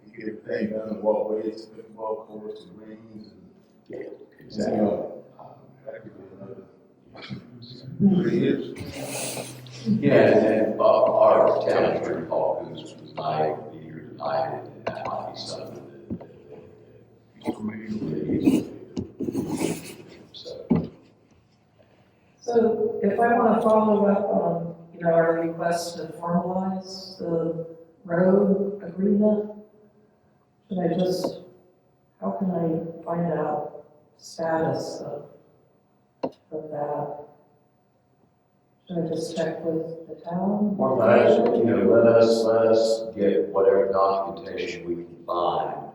You get everything done, walkways, pickleball courts, and greens, and yeah, exactly. That could be another He is. Yeah, and our town attorney, Paul, who's not able to be here tonight, and that might be something that So if I want to follow up on, our request to formalize the road agreement, should I just, how can I find out status of that? Should I just check with the town? Well, actually, let us get whatever documentation we can find,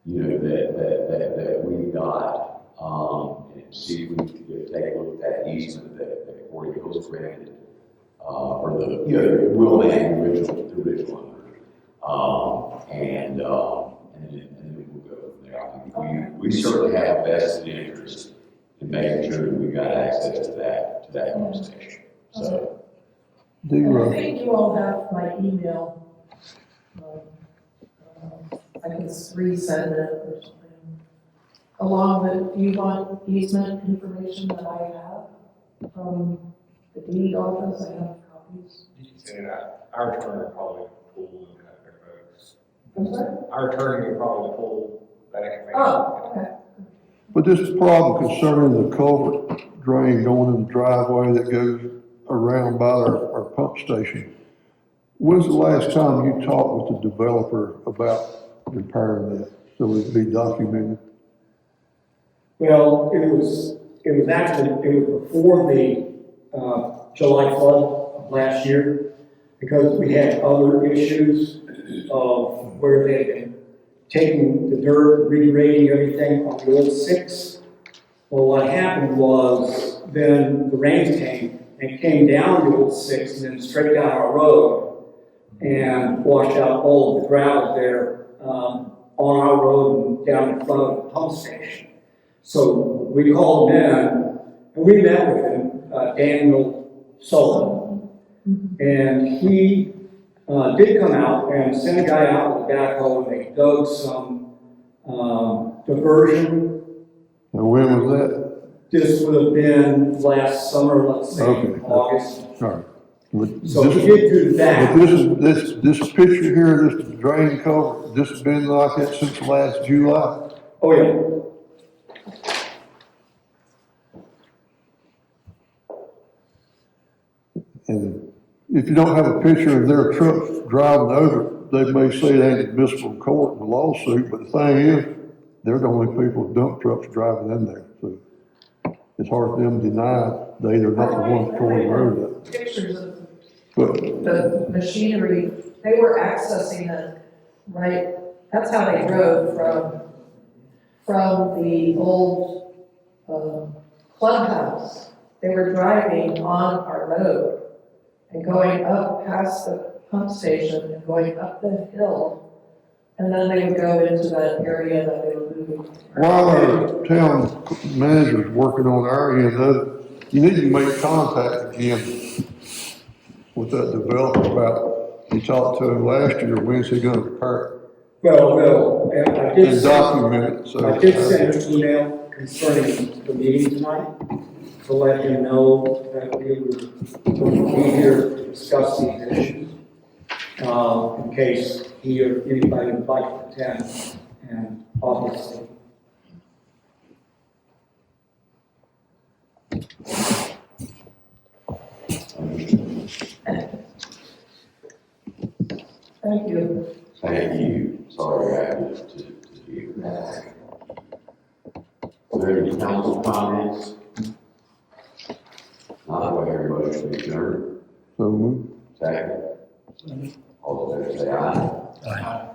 that we got, and see if we can take a look at that easement that Corey Hills granted, for the, Will Land, the original owner. And then we'll go from there. I mean, we certainly have vested interest in making sure that we got access to that pump station. So. I think you all have my email. I can resend it or something. Along with, do you want easement information that I have from the deed office? I have copies. And our attorney will probably pull that folks. I'm sorry? Our attorney will probably pull that information. Oh, okay. But this is problem concerning the culvert drain going in the driveway that goes around by our pump station. When's the last time you talked with the developer about repairing that, so it'd be documented? Well, it was before the July flood of last year, because we had other issues of where they had been taking the dirt, regrading everything on the old 6. Well, what happened was then the rains came and came down the old 6 and then straight down our road and washed out all of the gravel there on our road and down in front of the pump station. So we called him in and we met with him, Daniel Sullivan, and he did come out and send a guy out with a backhoe and they dug some diversion. And when was that? This would have been last summer, let's say, August. All right. But So we did do that. But this picture here, this drain culvert, this has been like that since last July. Oh, yeah. And if you don't have a picture of their trucks driving over, they may say they ain't admissible in court in a lawsuit, but the thing is, they're the only people with dump trucks driving in there. So it's hard for them to deny they're not the ones towing the road up. Pictures of But the machinery, they were accessing it, right? That's how they drove from the old clubhouse. They were driving on our road and going up past the pump station and going up the hill. And then they would go into that area that they were moving. while our town manager's working on our end of it, you need to make contact again with that developer about, you talked to him last year, when's he gonna repair Well, and I did and document it, so. I did send an email concerning the meeting tonight to let him know that we were going to be here to discuss these issues, in case he or anybody would like to attend, and obviously. Thank you. Thank you. Sorry I had to hear that. Are there any council comments? Not where everybody should adjourn. So moved. Second. All those in favor say aye. Aye.